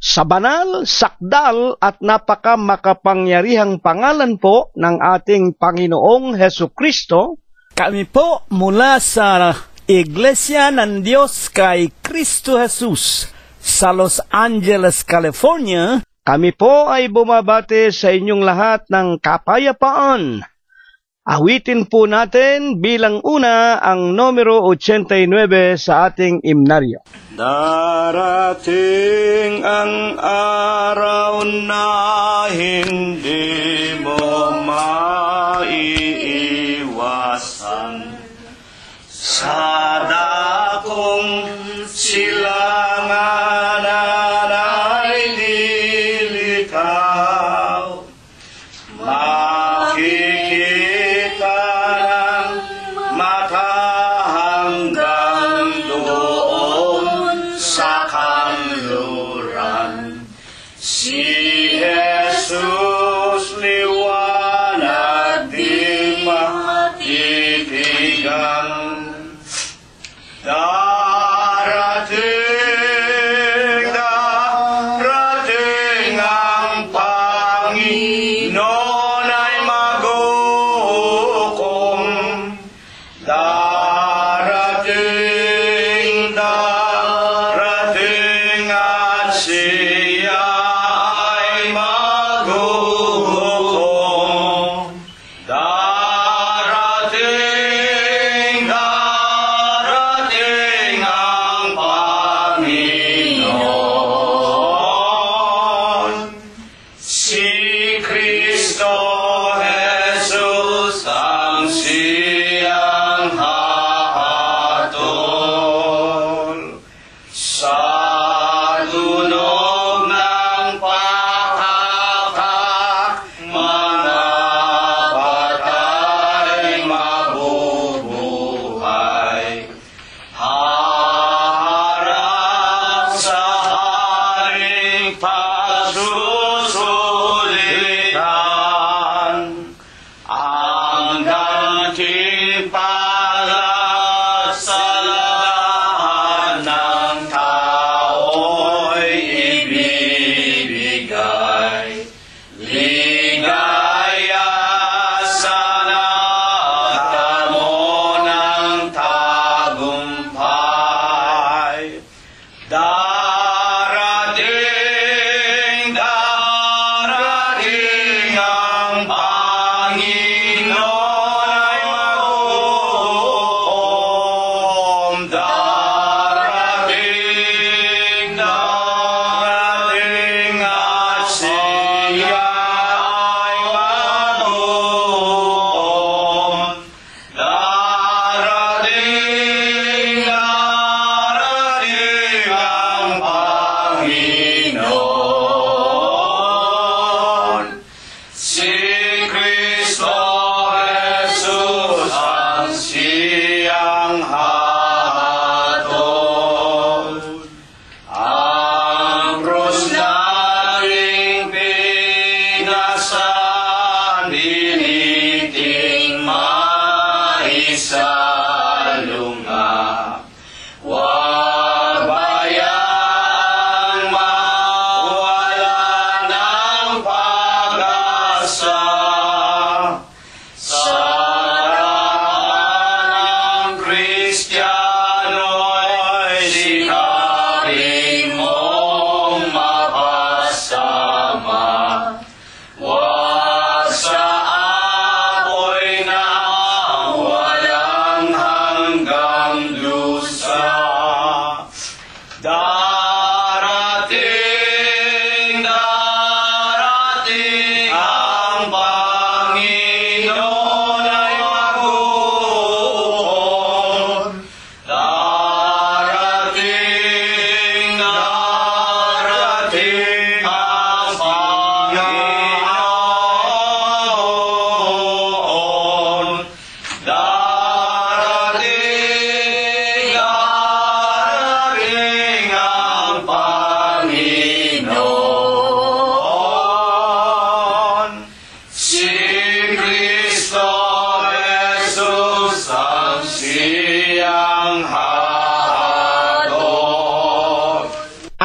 Sa banal, sakdal at napakamakapangyarihang pangalan po ng ating Panginoong Hesukristo, kami po mula sa Iglesia ng Diyos kay Kristo Jesus sa Los Angeles, California, kami po ay bumabati sa inyong lahat ng kapayapaan. Awitin po natin bilang una ang numero 89 sa ating himnaryo. Darating ang araw na hindi mo maiiwasan, sa dakong silangan ay lilitaw, makikita ng mata hanggang doon sa kanluran. Si Jesus liwanag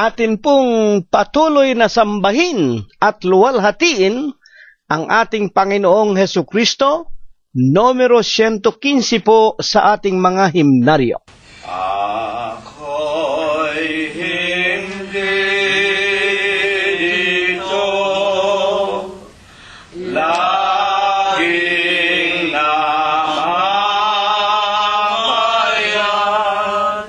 atin pong patuloy na sambahin at luwalhatiin ang ating Panginoong Hesukristo, numero 115 po sa ating mga himnaryo. Ako'y hindi dito laging namamayan.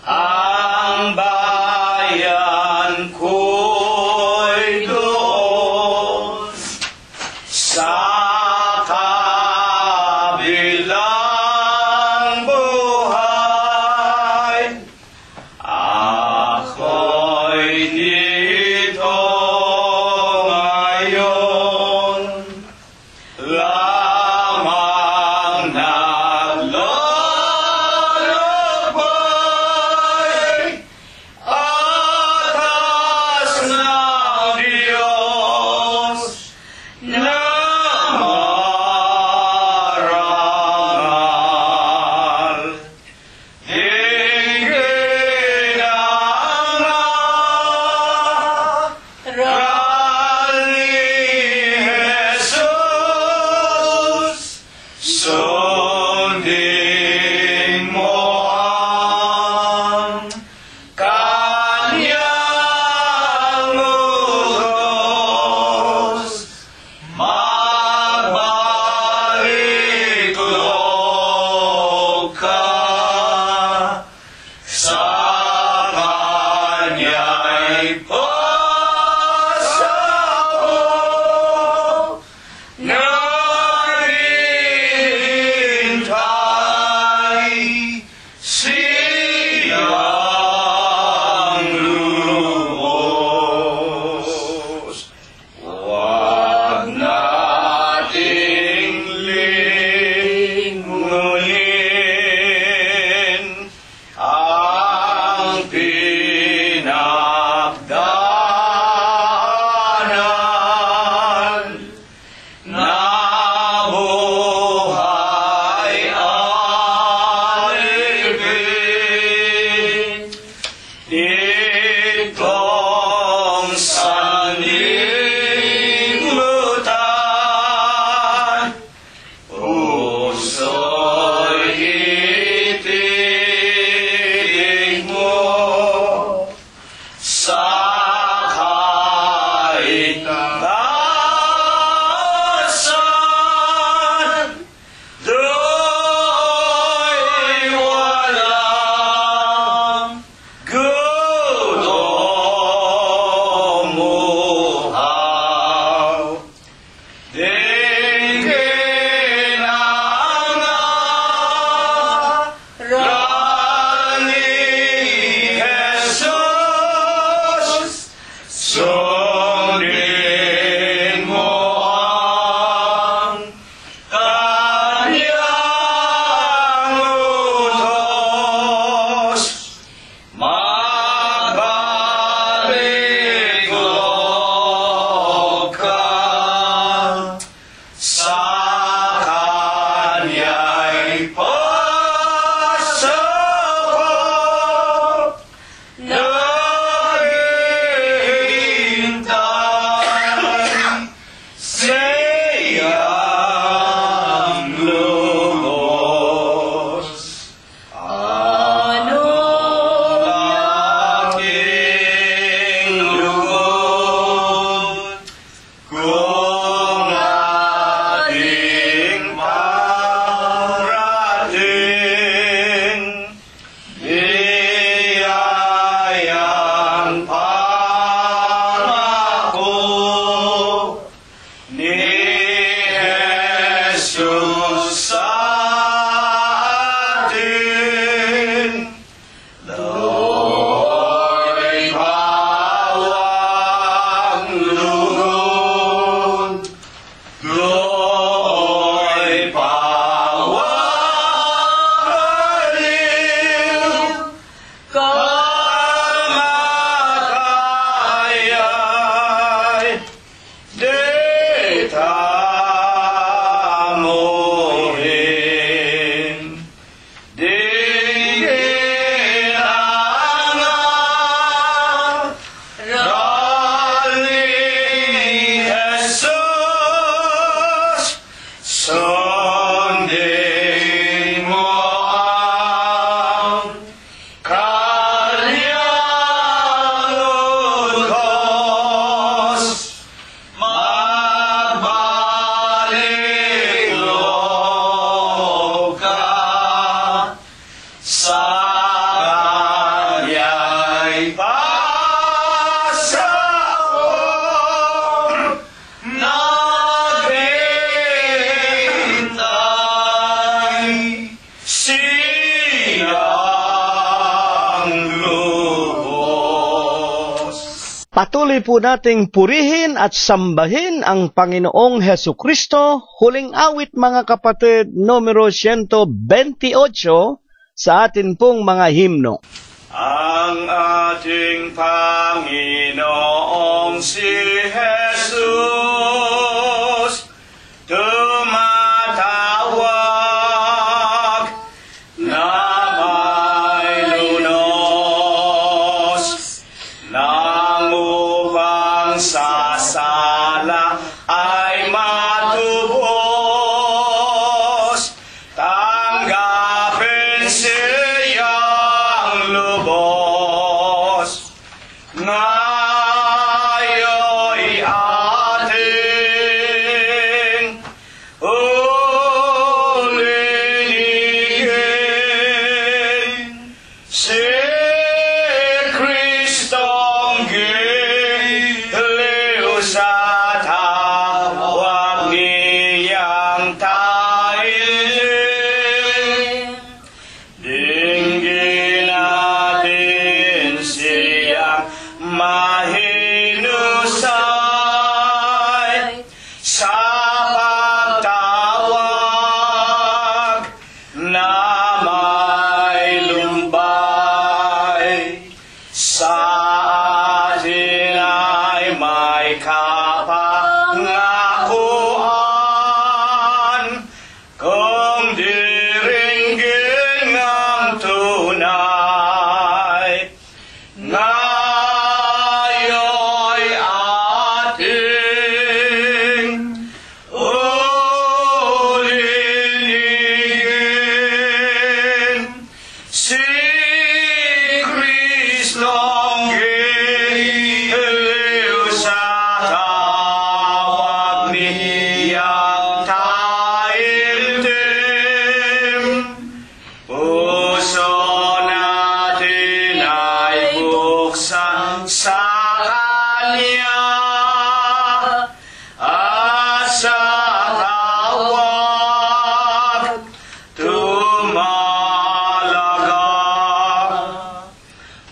Ang bayan ko'y doon sa kabilang buhay. Ako'y dito ngayon lamang naglalakbay atas ng Diyos na marangal. Dinggin ang aral ni Jesus, sundin mo ang kanyang utos, magbalik loob ka sa kanya'y pasako naghihintay siyang lubos. Huwag nating lingunin ang pinagdaanan na buhay alipin. Kanya'y pasaon, naghihintay siyang lubos. Patuloy po nating purihin at sambahin ang Panginoong Hesu Kristo. Huling awit mga kapatid, numero 128 sa atin pong mga himno. Ang ating Panginoong si Jesus tumatawag na may lunos nang upang sasala ay matubos. Tanggapin siyang lubos. Ngayo'y ating uliligin si Kristong giliw sa tawag niyang tailin. Dinggin natin siyang mahinusay sa pagtawag na may lumbay. Sa atin ay may kapangakuan kung diringgin ang tunay. Ngayo'y ating uliligin si Kristong giliw sa tawag niyang taimtim. Puso natin ay buksan sa Kanya at sa tawag tumalaga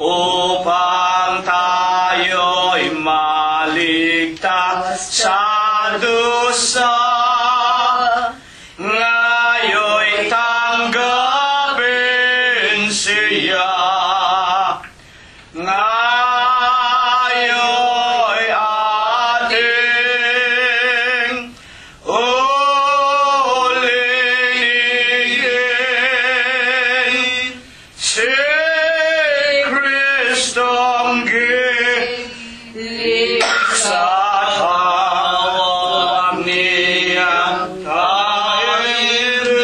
upang tayo'y maligtas sa dusa. Ngayo'y tanggapin siya. Ngayo'y ating uliligin si Kristong giliw sa tawag niyang taimtim.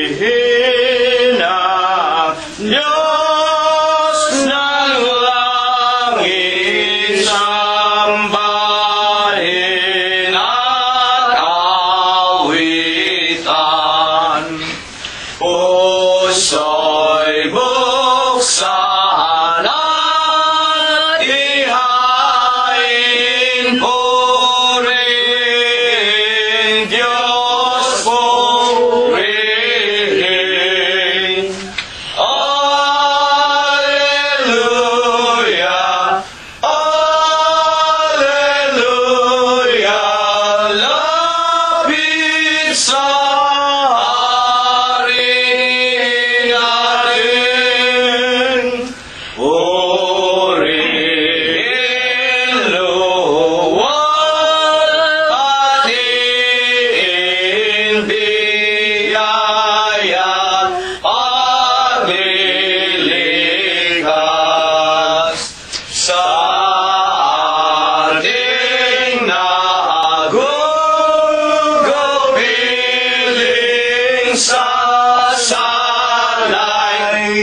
Purihin ang Diyos ng langit, sambahin at awitan. Puso'y buksan at ihain, purihin Diyos, purihin. Alleluia, alleluia, lapit sa hari natin. Purihin luwal at biyaya paglilikas sa ating nagugupiling sasalay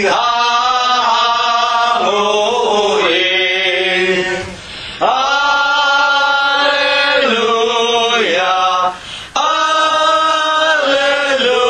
hahanguin. Alleluia, alleluia.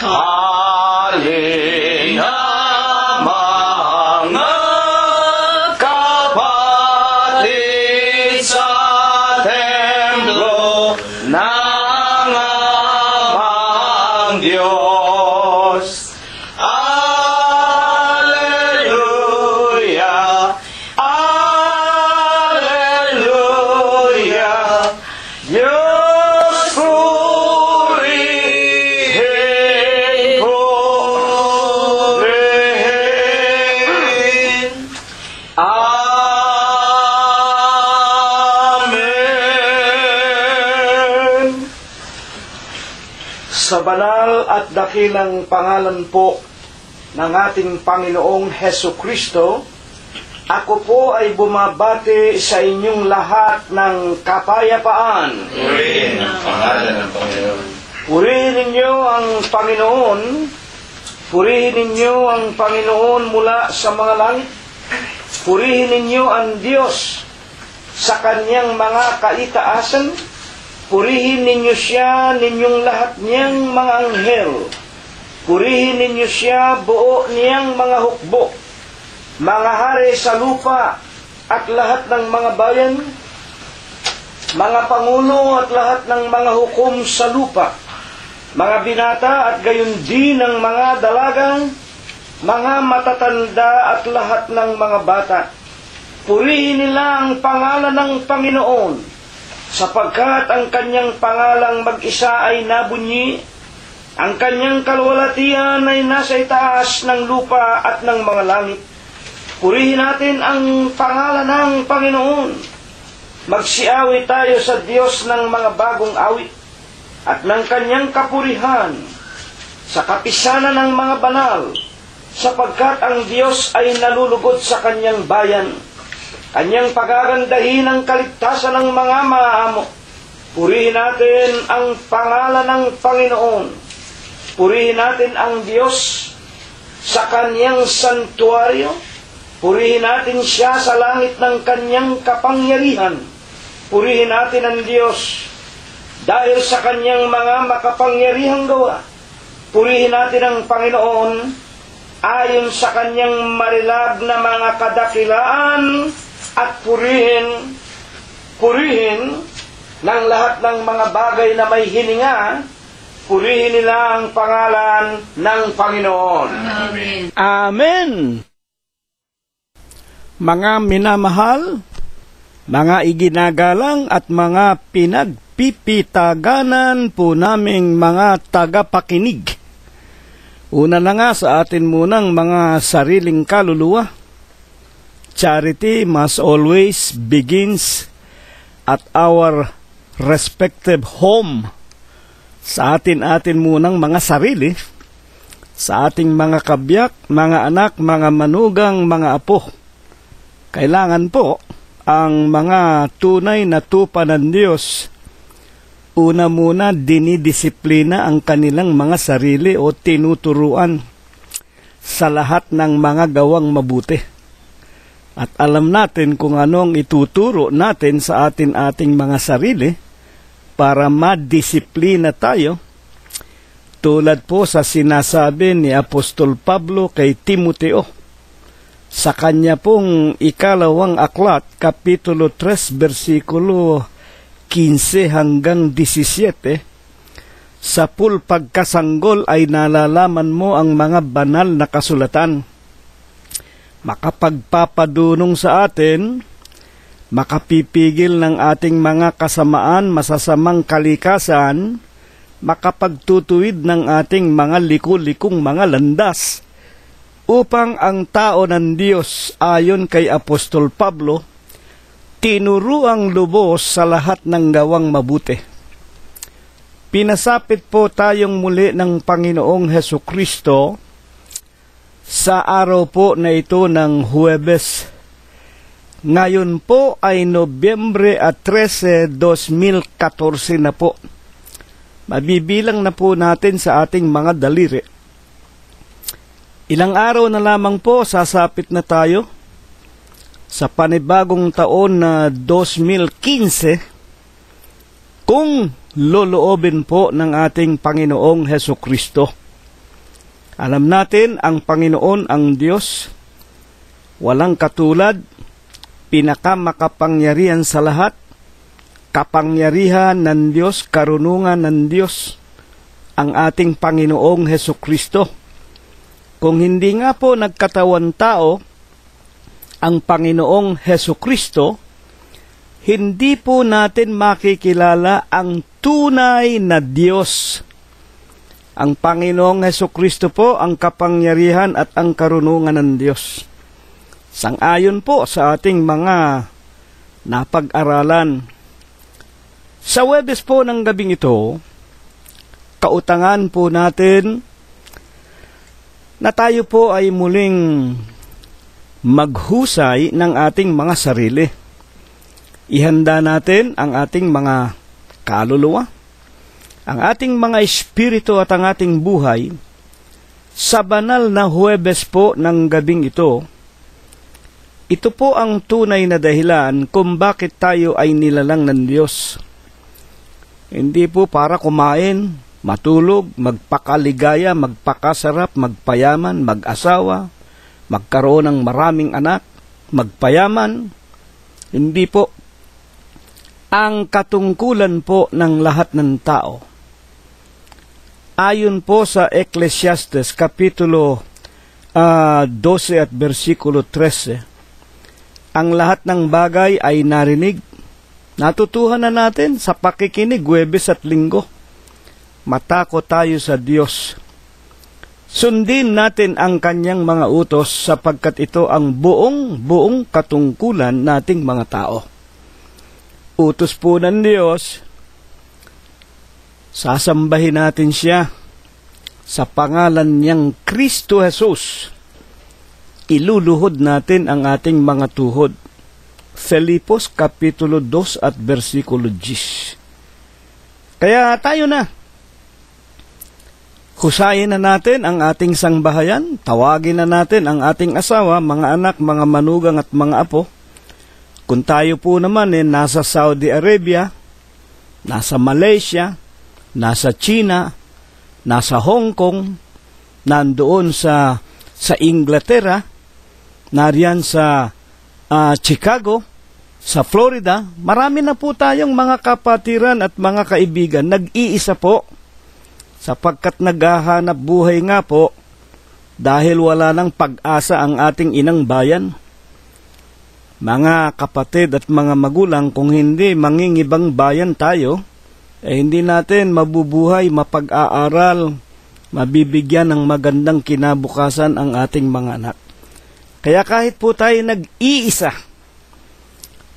Halina mga kapatid sa templo ng amang Diyos. Alleluia, Alleluia, Diyos purihin, purihin. Amen. Sa banal at dakilang pangalan po ng ating Panginoong Hesu Kristo, ako po ay bumabati sa inyong lahat ng kapayapaan. Purihin ang pangalan ng Panginoon. Purihin ninyo ang Panginoon. Purihin ninyo ang Panginoon mula sa mga langit. Purihin ninyo ang Diyos sa kanyang mga kaitaasan. Purihin ninyo siya, ninyong lahat niyang mga anghel. Purihin ninyo siya, buo niyang mga hukbo, mga hari sa lupa at lahat ng mga bayan, mga pangulo at lahat ng mga hukom sa lupa, mga binata at gayon din ng mga dalagang, mga matatanda at lahat ng mga bata. Purihin nila ang pangalan ng Panginoon, sapagkat ang kanyang pangalang mag-isa ay nabunyi, ang kanyang kalwalatian ay nasa itaas ng lupa at ng mga langit. Purihin natin ang pangalan ng Panginoon. Magsiawit tayo sa Diyos ng mga bagong awit at ng kanyang kapurihan sa kapisanan ng mga banal, sapagkat ang Diyos ay nalulugod sa kanyang bayan. Kanyang pagagandahin ang kaligtasan ng mga maamo. Purihin natin ang pangalan ng Panginoon. Purihin natin ang Diyos sa kanyang santuaryo. Purihin natin siya sa langit ng kanyang kapangyarihan. Purihin natin ang Diyos dahil sa kanyang mga makapangyarihang gawa. Purihin natin ang Panginoon ayon sa kanyang marilag na mga kadakilaan, at purihin ng lahat ng mga bagay na may hininga. Purihin nila ang pangalan ng Panginoon. Amen. Amen. Mga minamahal, mga iginagalang at mga pinagpipitaganan po naming mga tagapakinig. Una na nga sa atin munang mga sariling kaluluwa. Charity must always begins at our respective home. Sa atin munang mga sarili, sa ating mga kabiyak, mga anak, mga manugang, mga apo. Kailangan po ang mga tunay na tupa ng Diyos, una muna dinidisiplina ang kanilang mga sarili o tinuturuan sa lahat ng mga gawang mabuti. At alam natin kung anong ituturo natin sa ating mga sarili para madisiplina tayo, tulad po sa sinasabi ni Apostol Pablo kay Timoteo sa kanya pong ikalawang aklat, Kapitulo 3, versikulo 15 hanggang 17, sa pagkasanggol ay nalalaman mo ang mga banal na kasulatan. Makapagpapadunong sa atin, makapipigil ng ating mga kasamaan, masasamang kalikasan, makapagtutuwid ng ating mga liku-likong mga landas, upang ang tao ng Diyos ayon kay Apostol Pablo, tinuruang lubos sa lahat ng gawang mabuti. Pinasapit po tayong muli ng Panginoong Hesu Kristo sa araw po na ito ng Huwebes. Ngayon po ay Nobyembre 13, 2014 na po. Mabibilang na po natin sa ating mga daliri. Ilang araw na lamang po sasapit na tayo sa panibagong taon na 2015 kung loloobin po ng ating Panginoong Hesu Kristo. Alam natin ang Panginoon ang Diyos, walang katulad, pinakamakapangyarihan sa lahat, kapangyarihan ng Diyos, karunungan ng Diyos, ang ating Panginoong Hesukristo. Kung hindi nga po nagkatawan tao ang Panginoong Hesukristo, hindi po natin makikilala ang tunay na Diyos. Ang Panginoong Hesukristo po ang kapangyarihan at ang karunungan ng Diyos. Sang-ayon po sa ating mga napag-aralan. Sa Huwebes po ng gabing ito, kautangan po natin na tayo po ay muling maghusay ng ating mga sarili. Ihanda natin ang ating mga kaluluwa, ang ating mga espiritu at ang ating buhay sa banal na Huwebes po ng gabing ito. Ito po ang tunay na dahilan kung bakit tayo ay nilalang ng Diyos. Hindi po para kumain, matulog, magpakaligaya, magpakasarap, magpayaman, mag-asawa, magkaroon ng maraming anak, magpayaman. Hindi po. Ang katungkulan po ng lahat ng tao, ayon po sa Ecclesiastes Kapitulo 12 at versikulo 13, ang lahat ng bagay ay narinig, natutuhan na natin sa pakikinig Huwebes at Linggo. Matakot tayo sa Diyos. Sundin natin ang kanyang mga utos sapagkat ito ang buong katungkulan nating mga tao. Utos po ng Diyos, sasambahin natin siya sa pangalan niyang Kristo Jesus. Iluluhod natin ang ating mga tuhod. Filipos Kapitulo 2 at versikulo 10. Kaya tayo na. Husayin na natin ang ating sangbahayan, tawagin na natin ang ating asawa, mga anak, mga manugang at mga apo. Kung tayo po naman nasa Saudi Arabia, nasa Malaysia, nasa China, nasa Hong Kong, nandoon sa Inglaterra, nariyan sa Chicago, sa Florida, marami na po tayong mga kapatiran at mga kaibigan, nag-iisa po, sapagkat naghahanap buhay nga po, dahil wala nang pag-asa ang ating inang bayan. Mga kapatid at mga magulang, kung hindi mangingibang bayan tayo, hindi natin mabubuhay, mapag-aaral, mabibigyan ng magandang kinabukasan ang ating mga anak. Kaya kahit po tayo nag-iisa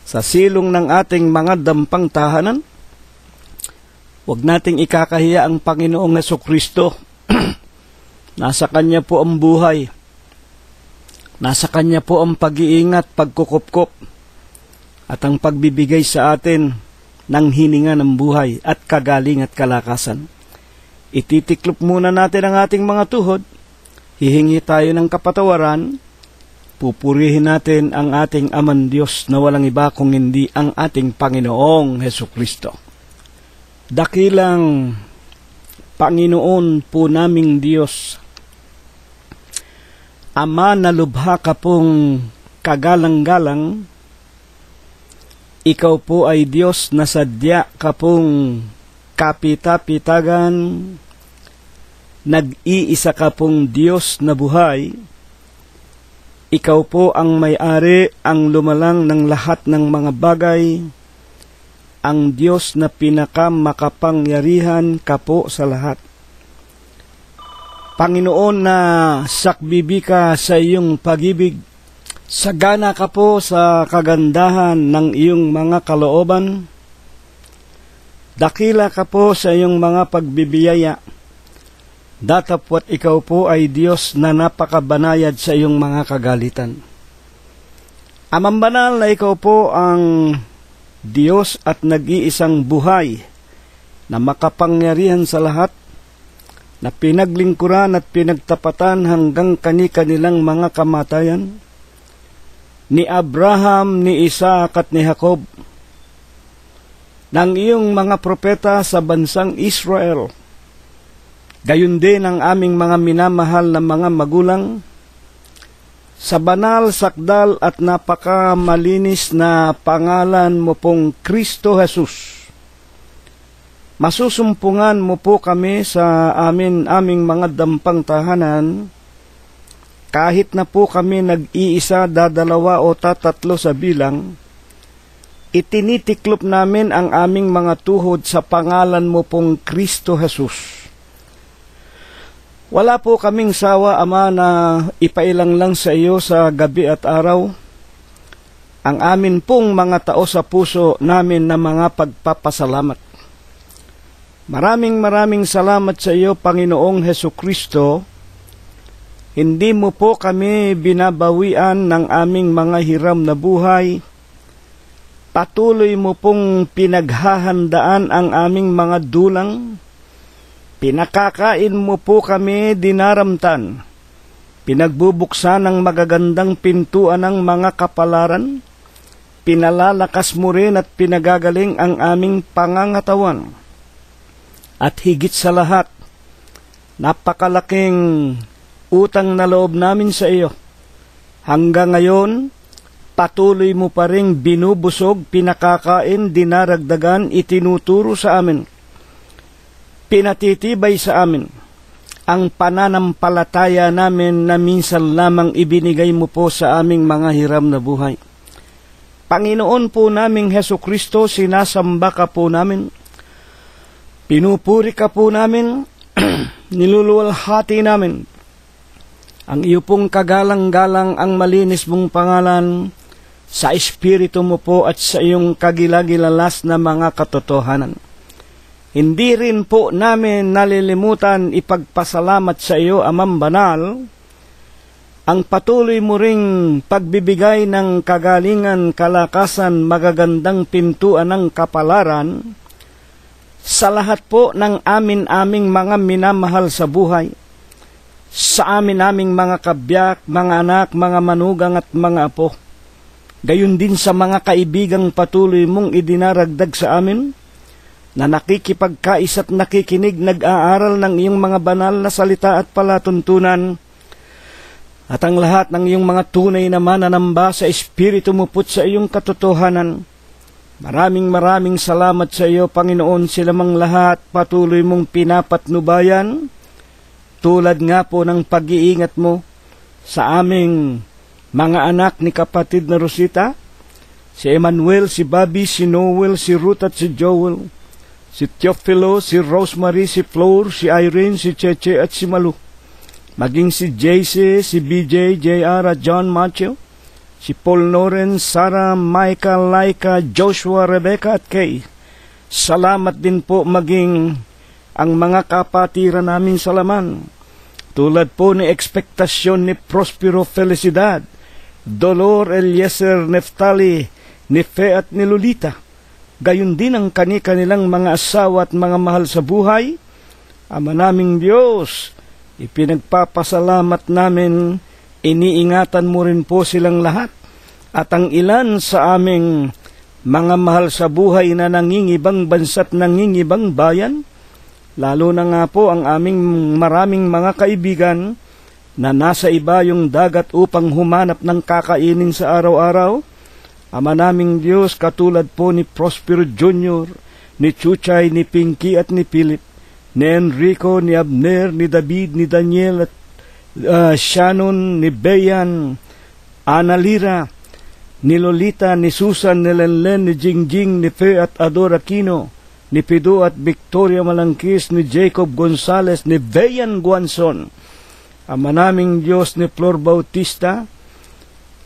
sa silong ng ating mga dampang tahanan, huwag nating ikakahiya ang Panginoong Hesukristo. Nasa Kanya po ang buhay. Nasa Kanya po ang pag-iingat, pagkukupkop, at ang pagbibigay sa atin ng hininga ng buhay at kagaling at kalakasan. Ititiklop muna natin ang ating mga tuhod, hihingi tayo ng kapatawaran, pupurihin natin ang ating Amang Diyos na walang iba kung hindi ang ating Panginoong Hesukristo. Dakilang Panginoon po naming Diyos, Ama na lubha ka pong kagalang-galang, ikaw po ay Diyos na sadya ka pong kapita-pitagan, nag-iisa ka pong Diyos na buhay, ikaw po ang may-ari, ang lumalang ng lahat ng mga bagay, ang Diyos na pinakamakapangyarihan ka po sa lahat. Panginoon, na sakbibi ka sa iyong pag-ibig, sagana ka po sa kagandahan ng iyong mga kalooban, dakila ka po sa iyong mga pagbibiyaya, datapwat ikaw po ay Diyos na napakabanayad sa iyong mga kagalitan. Amang banal na ikaw po ang Diyos at nag-iisang buhay na makapangyarihan sa lahat, na pinaglingkuran at pinagtapatan hanggang kani-kanilang mga kamatayan, ni Abraham, ni Isaac at ni Jacob, ng iyong mga propeta sa bansang Israel, Gayon din ang aming mga minamahal na mga magulang, sa banal, sakdal at napakamalinis na pangalan mo pong Kristo Jesus. Masusumpungan mo po kami sa aming mga dampang tahanan, kahit na po kami nag-iisa, dadalawa o tatatlo sa bilang, itinitiklop namin ang aming mga tuhod sa pangalan mo pong Kristo Jesus. Wala po kaming sawa, Ama, na ipailang lang sa iyo sa gabi at araw ang amin pong mga tao sa puso namin na mga pagpapasalamat. Maraming salamat sa iyo, Panginoong Hesukristo. Hindi mo po kami binabawian ng aming mga hiram na buhay. Patuloy mo pong pinaghahandaan ang aming mga dulang. Pinakakain mo po kami dinaramtan. Pinagbubuksan ng magagandang pintuan ng mga kapalaran. Pinalalakas mo rin at pinagagaling ang aming pangangatawan. At higit sa lahat, napakalaking utang na loob namin sa iyo. Hanggang ngayon, patuloy mo pa ring binubusog, pinakakain, dinaragdagan, itinuturo sa amin. Pinatitibay sa amin ang pananampalataya namin na minsan lamang ibinigay mo po sa aming mga hiram na buhay. Panginoon po naming Hesukristo, sinasamba ka po namin. Pinupuri ka po namin, niluluwalhati namin ang iyo pong kagalang-galang, ang malinis mong pangalan, sa Espiritu mo po at sa iyong kagilagilalas na mga katotohanan. Hindi rin po namin nalilimutan ipagpasalamat sa iyo, Amang Banal, ang patuloy mo ring pagbibigay ng kagalingan, kalakasan, magagandang pintuan ng kapalaran sa lahat po ng aming mga minamahal sa buhay, sa aming mga kabyak, mga anak, mga manugang at mga apo. Gayon din sa mga kaibigang patuloy mong idinaragdag sa amin, na nakikipagkais at nakikinig, nag-aaral ng iyong mga banal na salita at palatuntunan, at ang lahat ng iyong mga tunay na mananamba sa Espiritu mo po sa iyong katotohanan. Maraming salamat sa iyo, Panginoon, sila mang lahat patuloy mong pinapatnubayan, tulad nga po ng pag-iingat mo sa aming mga anak ni kapatid na Rosita, si Emmanuel, si Bobby, si Noel, si Ruth at si Joel, si Teofilo, si Rosemary, si Flor, si Irene, si Cheche at si Malu, maging si JC, si BJ, JR at John Matthew, si Paul Noren, Sarah, Michael, Laika, Joshua, Rebecca at Kay. Salamat din po maging ang mga kapatiran namin sa laman, tulad po ni Ekspektasyon, ni Prospero Felicidad, Dolor, Eliezer, Neftali, ni Fe at ni Lolita. Gayon din ang kanilang mga asawa at mga mahal sa buhay. Ama naming Diyos, ipinagpapasalamat namin, iniingatan mo rin po silang lahat. At ang ilan sa aming mga mahal sa buhay na nangingibang bansa at nangingibang bayan, lalo na nga po ang aming maraming mga kaibigan na nasa ibayong dagat upang humanap ng kakainin sa araw-araw. Ama naming Diyos, katulad po ni Prospero Jr., ni Chuchay, ni Pinky at ni Philip, ni Enrico, ni Abner, ni David, ni Daniel at Shannon, ni Bayan, Analira, ni Lolita, ni Susan, ni Lenlen, ni Jingjing, ni Fe at Ador Aquino, ni Pido at Victoria Malangkis, ni Jacob Gonzales, ni Bayan Guanzon. Ama naming Diyos, ni Flor Bautista.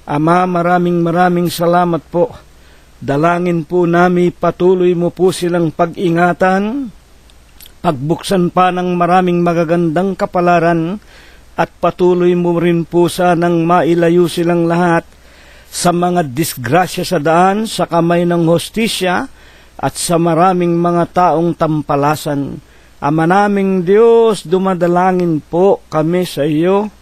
Ama, maraming salamat po. Dalangin po namin, patuloy mo po silang pag-ingatan, pagbuksan pa ng maraming magagandang kapalaran, at patuloy mo rin po sanang mailayo silang lahat sa mga disgrasya sa daan, sa kamay ng hostisya, at sa maraming mga taong tampalasan. Ama naming Diyos, dumadalangin po kami sa iyo,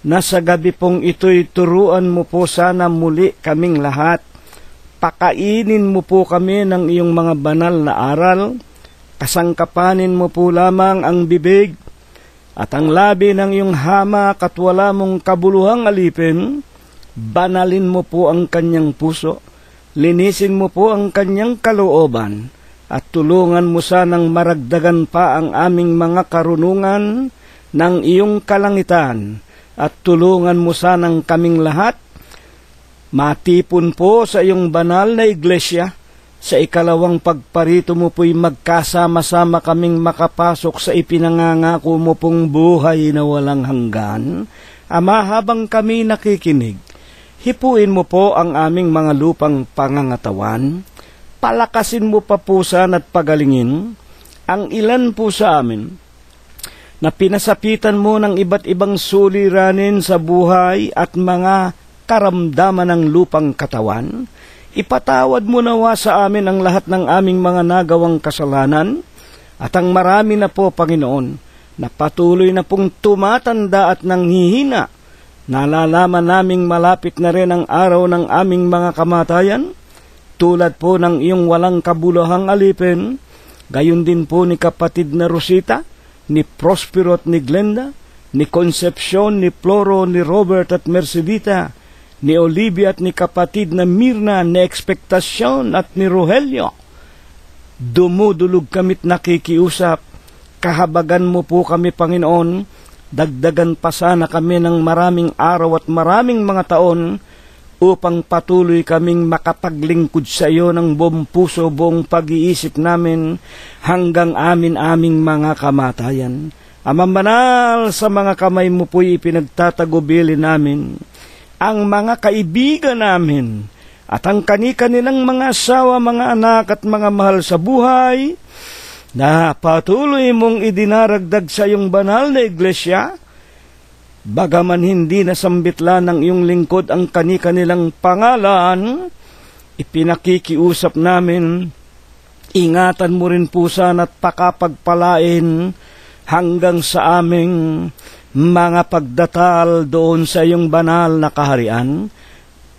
na sa gabi pong ito'y turuan mo po sana muli kaming lahat. Pakainin mo po kami ng iyong mga banal na aral, kasangkapanin mo po lamang ang bibig At ang labi ng iyong hamak at wala mong kabuluhang alipin, banalin mo po ang kanyang puso, linisin mo po ang kanyang kalooban, at tulungan mo sanang maragdagan pa ang aming mga karunungan ng iyong kalangitan, at tulungan mo sanang kaming lahat matipon po sa iyong banal na iglesia. Sa ikalawang pagparito mo po'y magkasama-sama kaming makapasok sa ipinangangako mo pong buhay na walang hanggan. Ama, habang kami nakikinig, hipuin mo po ang aming mga lupang pangangatawan. Palakasin mo pa po sana at pagalingin ang ilan po sa amin na pinasapitan mo ng iba't ibang suliranin sa buhay at mga karamdaman ng lupang katawan. Ipatawad mo nawa sa amin ang lahat ng aming mga nagawang kasalanan, at ang marami na po, Panginoon, na patuloy na pong tumatanda at nanghihina. Nalalaman naming malapit na rin ang araw ng aming mga kamatayan, tulad po ng iyong walang kabuluhang alipin, gayon din po ni kapatid na Rosita, ni Prospero at ni Glenda, ni Concepcion, ni Floro, ni Robert at Mercedita, ni Olivia at ni kapatid na Mirna, ni Expectacion at ni Rogelio. Dumudulog kami't nakikiusap, kahabagan mo po kami, Panginoon, dagdagan pa sana kami ng maraming araw at maraming mga taon upang patuloy kaming makapaglingkod sa iyo ng buong puso, buong pag-iisip namin hanggang aming mga kamatayan. Amang banal, sa mga kamay mo po'y ipinagtatagubili namin ang mga kaibigan namin at ang kani-kanilang mga asawa, mga anak at mga mahal sa buhay na patuloy mong idinaragdag sa iyong banal na iglesia, bagaman hindi nasambitlan ng iyong lingkod ang kani-kanilang pangalan. Ipinakikiusap namin, ingatan mo rin po sana at pakapagpalain hanggang sa aming mga pagdatal doon sa iyong banal na kaharian.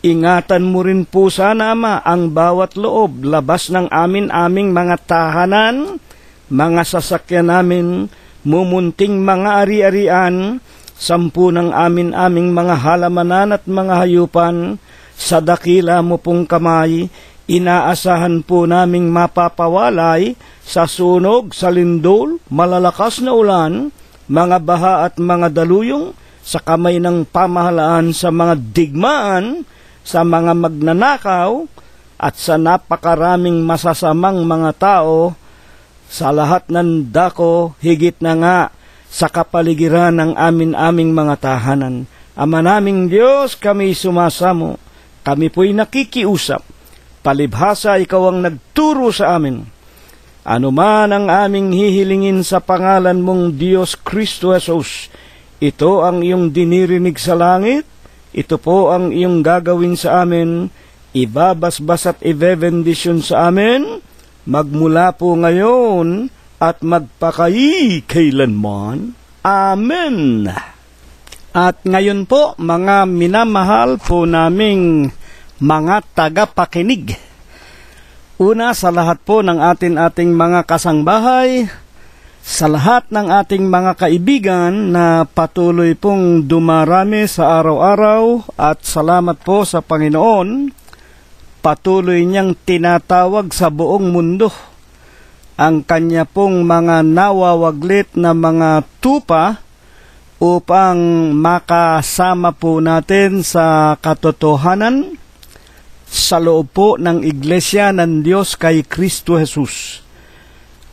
Ingatan mo rin po sana, Ama, ang bawat loob, labas ng aming mga tahanan, mga sasakyan namin, mumunting mga ari-arian, sampu ng aming mga halamanan at mga hayupan, sa dakila mo pong kamay, inaasahan po naming mapapawalay sa sunog, sa lindol, malalakas na ulan, mga baha at mga daluyong, sa kamay ng pamahalaan, sa mga digmaan, sa mga magnanakaw, at sa napakaraming masasamang mga tao, sa lahat ng dako, higit na nga sa kapaligiran ng aming mga tahanan. Ama naming Diyos, kami sumasamo, kami po'y nakikiusap, palibhasa ikaw ang nagturo sa amin. Ano man ang aming hihilingin sa pangalan mong Diyos Kristo Jesus, ito ang iyong dinirinig sa langit, ito po ang iyong gagawin sa amin, ibabasbas at ibebendisyon sa amin, magmula po ngayon at magpakailanman. Amen. At ngayon po, mga minamahal po naming mga tagapakinig, una sa lahat po ng ating mga kasangbahay, sa lahat ng ating mga kaibigan na patuloy pong dumarami sa araw-araw, at salamat po sa Panginoon, patuloy niyang tinatawag sa buong mundo ang kanya pong mga nawawaglit na mga tupa upang makasama po natin sa katotohanan sa loob po ng Iglesia ng Diyos kay Kristo Jesus.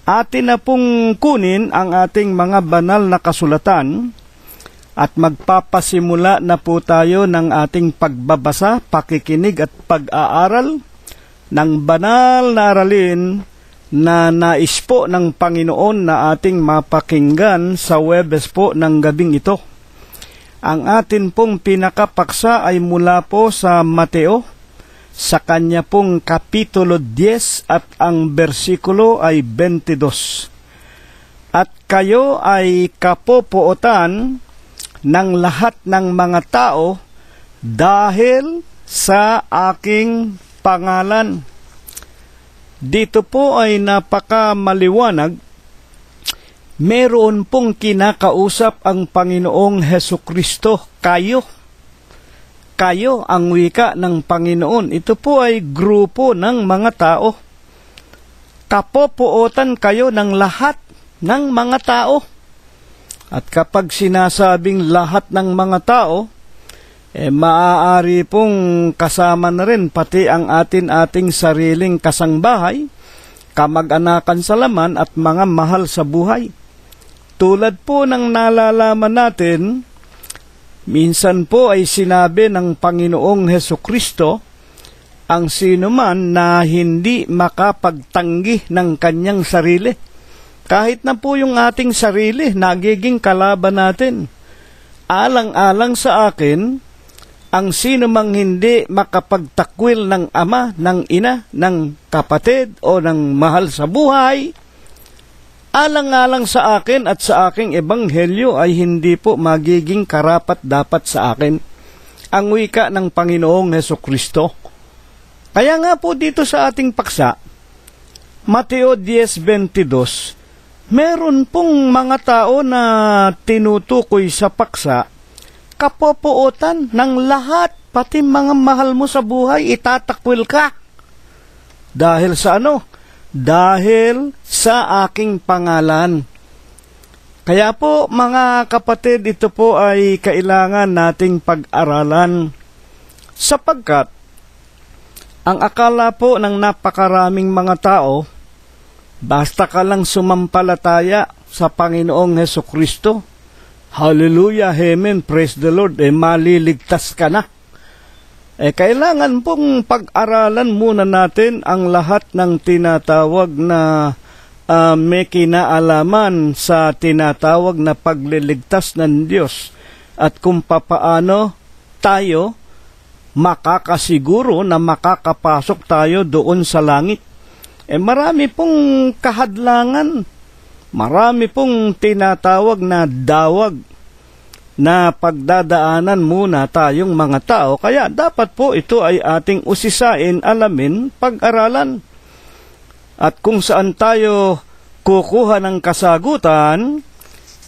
Atin na pong kunin ang ating mga banal na kasulatan at magpapasimula na po tayo ng ating pagbabasa, pakikinig at pag-aaral ng banal na aralin na nais po ng Panginoon na ating mapakinggan sa Huwebes po ng gabing ito. Ang atin pong pinakapaksa ay mula po sa Mateo, sa kanya pong kapitulo 10 at ang bersikulo ay 22. At kayo ay kapopootan ng lahat ng mga tao dahil sa aking pangalan. Dito po ay napakamaliwanag meron pong kinakausap ang Panginoong Hesukristo, kayo. Kayo ang wika ng Panginoon. Ito po ay grupo ng mga tao. Kapopuotan kayo ng lahat ng mga tao. At kapag sinasabing lahat ng mga tao, maaari pong kasama na rin pati ang ating sariling kasangbahay, kamag-anakan sa laman at mga mahal sa buhay. Tulad po ng nalalaman natin, minsan po ay sinabi ng Panginoong Hesukristo, ang sino man na hindi makapagtanggi ng kanyang sarili, kahit na po yung ating sarili, nagiging kalaban natin. Alang-alang sa akin, ang sino mang hindi makapagtakwil ng ama, ng ina, ng kapatid o ng mahal sa buhay, alang-alang sa akin at sa aking ebanghelyo ay hindi po magiging karapat-dapat sa akin. Ang wika ng Panginoong Hesukristo. Kaya nga po dito sa ating paksa, Mateo 10:22, meron pong mga tao na tinutukoy sa paksa, kapopuotan ng lahat, pati mga mahal mo sa buhay, itatakwil ka. Dahil sa ano? Dahil sa aking pangalan. Kaya po mga kapatid, ito po ay kailangan nating pag-aralan. Sapagkat, ang akala po ng napakaraming mga tao, basta ka lang sumampalataya sa Panginoong Hesukristo, hallelujah, amen, praise the Lord, maliligtas ka na. Kailangan pong pag-aralan muna natin ang lahat ng tinatawag na may kinaalaman sa tinatawag na pagliligtas ng Diyos at kung papaano tayo makakasiguro na makakapasok tayo doon sa langit. Marami pong kahadlangan, marami pong tinatawag na dawag na pagdadaanan muna tayong mga tao. Kaya dapat po ito ay ating usisain, alamin, pag-aralan. At kung saan tayo kukuha ng kasagutan,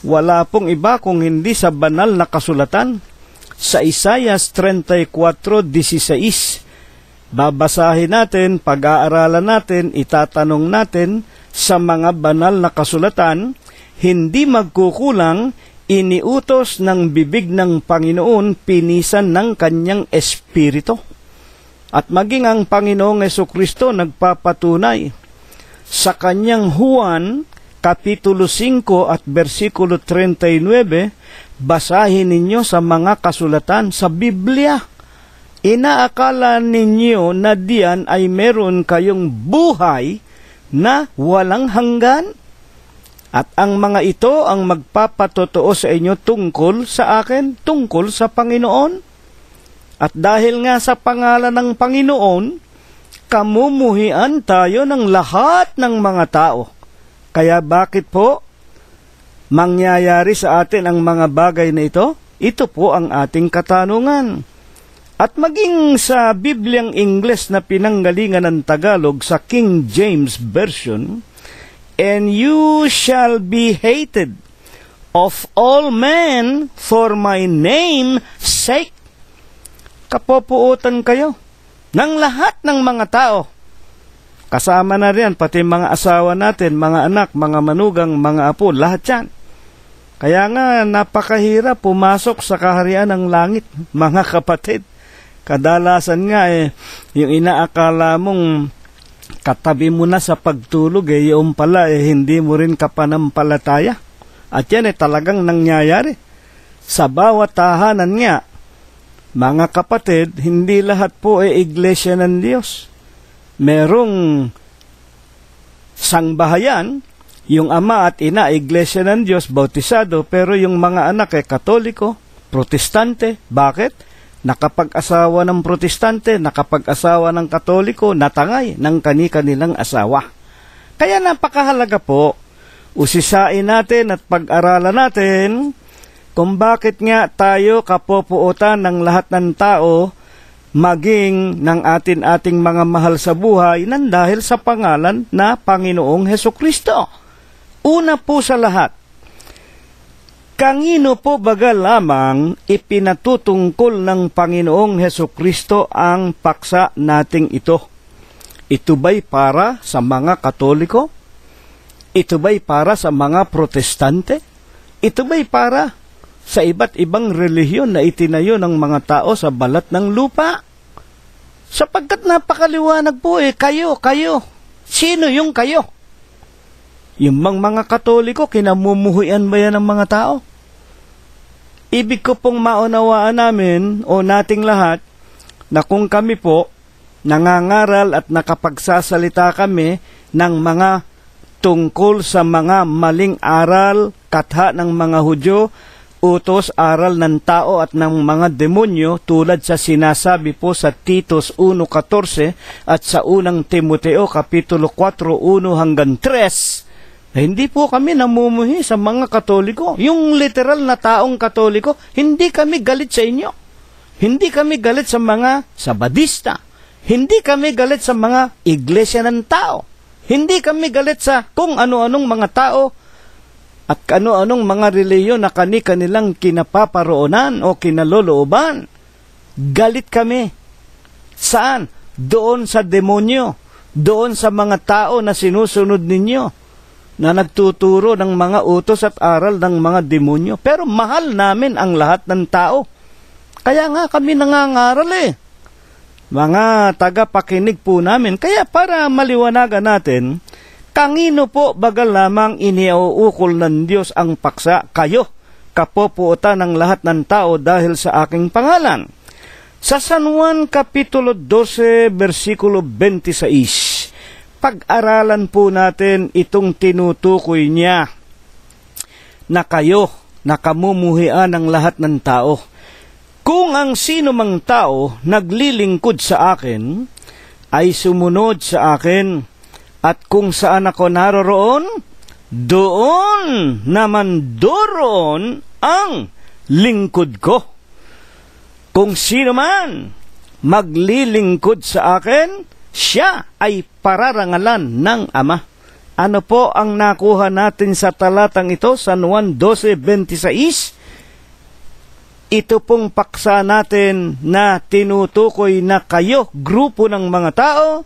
wala pong iba kung hindi sa banal na kasulatan. Sa Isaiah 34:16, babasahin natin, pag-aaralan natin, itatanong natin sa mga banal na kasulatan, hindi magkukulang, iniutos ng bibig ng Panginoon, pinisan ng kanyang espiritu. At maging ang Panginoong Hesukristo nagpapatunay sa kanyang Juan, Kapitulo 5 at versikulo 39, basahin ninyo sa mga kasulatan sa Biblia. Inaakala ninyo na diyan ay meron kayong buhay na walang hanggan? At ang mga ito ang magpapatotoo sa inyo tungkol sa akin, tungkol sa Panginoon. At dahil nga sa pangalan ng Panginoon, kamumuhian tayo ng lahat ng mga tao. Kaya bakit po mangyayari sa atin ang mga bagay na ito? Ito po ang ating katanungan. At maging sa Bibliang Ingles na pinanggalingan ng Tagalog sa King James Version, and you shall be hated of all men for my name's sake. Kapopuotan kayo ng lahat ng mga tao. Kasama na riyan pati mga asawa natin, mga anak, mga manugang, mga apo, lahat yan. Kaya nga napakahirap pumasok sa kaharian ng langit, mga kapatid. Kadalasan nga yung inaakala mong katabi mo na sa pagtulog, yung pala hindi mo rin kapanampalataya. At yan talagang nangyayari. Sa bawat tahanan nga, mga kapatid, hindi lahat po iglesia ng Diyos. Merong sangbahayan, yung ama at ina iglesia ng Diyos, bautisado, pero yung mga anak katoliko, protestante. Bakit? Nakapag-asawa ng protestante, nakapag-asawa ng katoliko, natangay ng kani-kanilang asawa. Kaya napakahalaga po, usisain natin at pag-aralan natin kung bakit nga tayo kapopuotan ng lahat ng tao, maging ng ating mga mahal sa buhay, nang dahil sa pangalan na Panginoong Hesukristo. Una po sa lahat, Kangino po baga lamang ipinatutungkol ng Panginoong Hesukristo ang paksa nating ito? Ito ba'y para sa mga Katoliko? Ito ba'y para sa mga Protestante? Ito ba'y para sa iba't ibang relihiyon na itinayo ng mga tao sa balat ng lupa? Sapagkat napakaliwanag po kayo. Sino yung kayo? Yung mga Katoliko, kinamumuhuyan ba yan ng mga tao? Ibig ko pong maunawaan namin o nating lahat na kung kami po nangangaral at nakapagsasalita kami ng mga tungkol sa mga maling aral, katha ng mga Hudyo, utos, aral ng tao at ng mga demonyo tulad sa sinasabi po sa Titus 1:14 at sa unang Timoteo Kapitulo 4:1-3, hindi po kami namumuhi sa mga Katoliko. Yung literal na taong Katoliko, hindi kami galit sa inyo. Hindi kami galit sa mga Sabadista. Hindi kami galit sa mga iglesia ng tao. Hindi kami galit sa kung ano-anong mga tao at ano-anong mga reliyon na kanilang kinapaparoonan o kinalolooban. Galit kami. Saan? Doon sa demonyo. Doon sa mga tao na sinusunod ninyo, na nagtuturo ng mga utos at aral ng mga demonyo. Pero mahal namin ang lahat ng tao. Kaya nga kami nangangaral Mga tagapakinig po namin. Kaya para maliwanagan natin, kangino po baga lamang iniuukol ng Diyos ang paksa? Kayo, kapopuotan ng lahat ng tao dahil sa aking pangalan. Sa San Juan Kapitulo 12, versikulo 26, pag-aralan po natin itong tinutukoy niya na kayo, nakamumuhian ng lahat ng tao. Kung ang sino mang tao naglilingkod sa akin, ay sumunod sa akin, at kung saan ako naroroon, doon naman doroon ang lingkod ko. Kung sino man maglilingkod sa akin, siya ay pararangalan ng Ama. Ano po ang nakuha natin sa talatang ito, San Juan 12:26? Ito pong paksa natin na tinutukoy na kayo, grupo ng mga tao,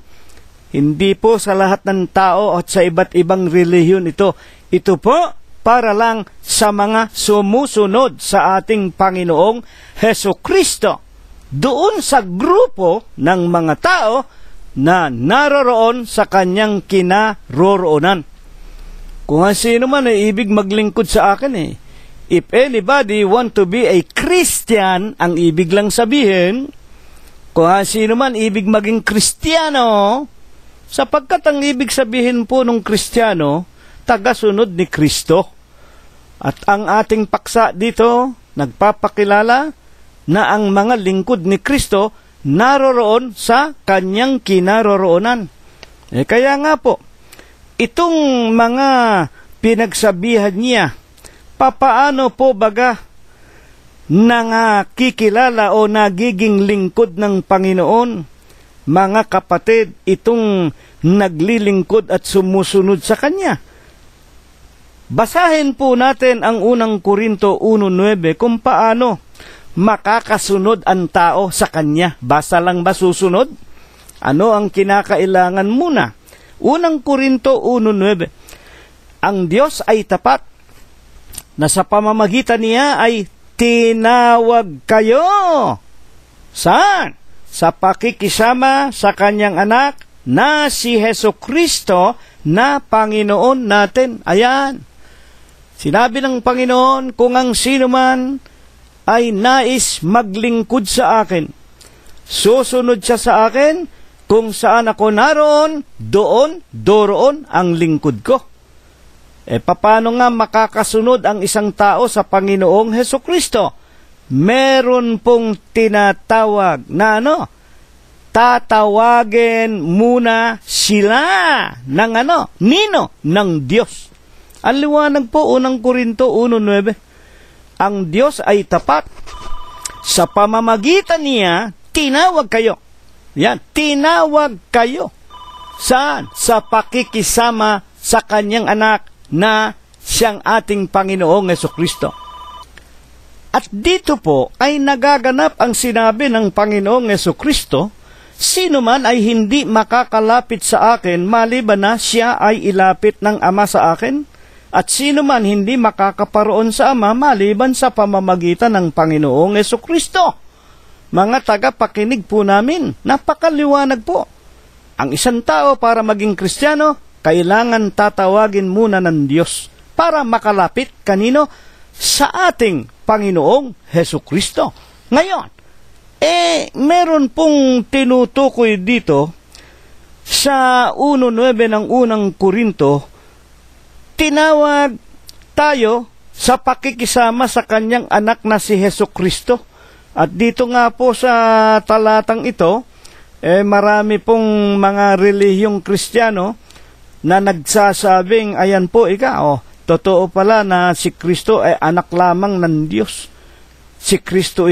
hindi po sa lahat ng tao at sa iba't ibang relihiyon ito. Ito po para lang sa mga sumusunod sa ating Panginoong Hesukristo. Doon sa grupo ng mga tao na naroroon sa kanyang kinaroroonan. Kung sino man ay ibig maglingkod sa akin if anybody want to be a Christian, ang ibig lang sabihin, kung sino man ibig maging Kristiyano, sapagkat ang ibig sabihin po ng Kristiyano, tagasunod ni Kristo. At ang ating paksa dito, nagpapakilala na ang mga lingkod ni Kristo naroroon sa kanyang kinaroroonan. Kaya nga po, itong mga pinagsabihan niya, papaano po baga nakikilala o nagiging lingkod ng Panginoon, mga kapatid, itong naglilingkod at sumusunod sa Kanya? Basahin po natin ang unang Korinto 1:9 kung paano makakasunod ang tao sa Kanya. Basta lang ba susunod? Ano ang kinakailangan muna? Unang Korinto 1:9, ang Diyos ay tapat, na sa pamamagitan niya ay tinawag kayo. Saan? Sa pakikisama sa Kanyang anak na si Hesukristo na Panginoon natin. Ayan. Sinabi ng Panginoon, kung ang sino man ay nais maglingkod sa akin, susunod siya sa akin, kung saan ako naroon, doroon ang lingkod ko. Paano nga makakasunod ang isang tao sa Panginoong Hesukristo? Meron pong tinatawag na tatawagin muna sila ng nino ng Diyos. Ang liwanag po, unang Korinto 1:9. Ang Diyos ay tapat. Sa pamamagitan niya, tinawag kayo. Yan, tinawag kayo. Saan? Sa pakikisama sa Kanyang anak na siyang ating Panginoong Hesukristo. At dito po ay nagaganap ang sinabi ng Panginoong Jesucristo, sino man ay hindi makakalapit sa akin maliban na siya ay ilapit ng Ama sa akin, at sino man hindi makakaparoon sa Ama maliban sa pamamagitan ng Panginoong Jesucristo. Mga tagapakinig po namin, napakaliwanag po. Ang isang tao para maging Kristiyano, kailangan tatawagin muna ng Diyos para makalapit kanino? Sa ating Panginoong Jesucristo. Ngayon, meron pong tinutukoy dito sa 1:9 ng unang Korinto, tinawag tayo sa pakikisama sa kanyang anak na si Jesucristo. At dito nga po sa talatang ito, marami pong mga relihiyong Kristiyano na nagsasabing, ayan po totoo pala na si Kristo ay anak lamang ng Diyos. Si Kristo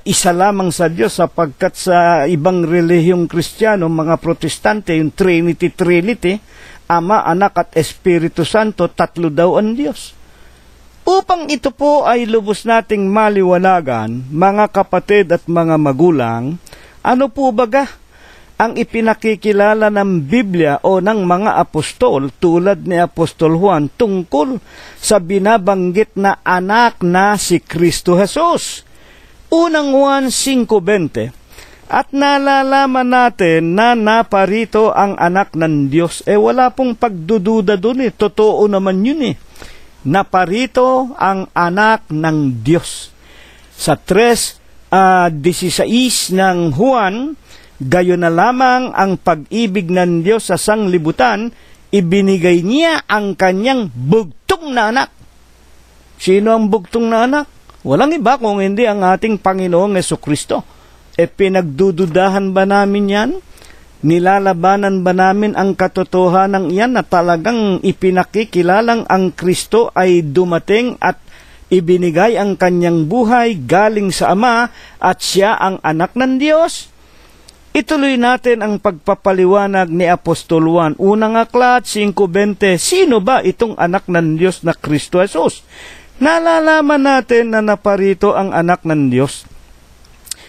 isa lamang sa Diyos, sapagkat sa ibang relihiyong Kristiyano, mga Protestante, yung Trinity, Ama, Anak at Espiritu Santo, tatlo daw ang Diyos. Upang ito po ay lubos nating maliwanagan, mga kapatid at mga magulang, ano po baga ang ipinakikilala ng Biblia o ng mga apostol tulad ni Apostol Juan tungkol sa binabanggit na anak na si Kristo Jesus? Unang Juan 5:20, at nalalaman natin na naparito ang anak ng Diyos. Wala pong pagdududa dun totoo naman yun Naparito ang anak ng Diyos. Sa 3:16 ng Juan, gayon na lamang ang pag-ibig ng Diyos sa sanglibutan, ibinigay niya ang kanyang bugtong na anak. Sino ang bugtong na anak? Walang iba kung hindi ang ating Panginoong Jesucristo. Pinagdududahan ba namin yan? Nilalabanan ba namin ang katotohanan yan na talagang ipinakikilalang ang Kristo ay dumating at ibinigay ang kanyang buhay galing sa Ama at siya ang anak ng Diyos? Ituloy natin ang pagpapaliwanag ni Apostol Juan. Unang aklat, 5:20. Sino ba itong anak ng Diyos na Kristo Jesus? Nalalaman natin na naparito ang anak ng Diyos.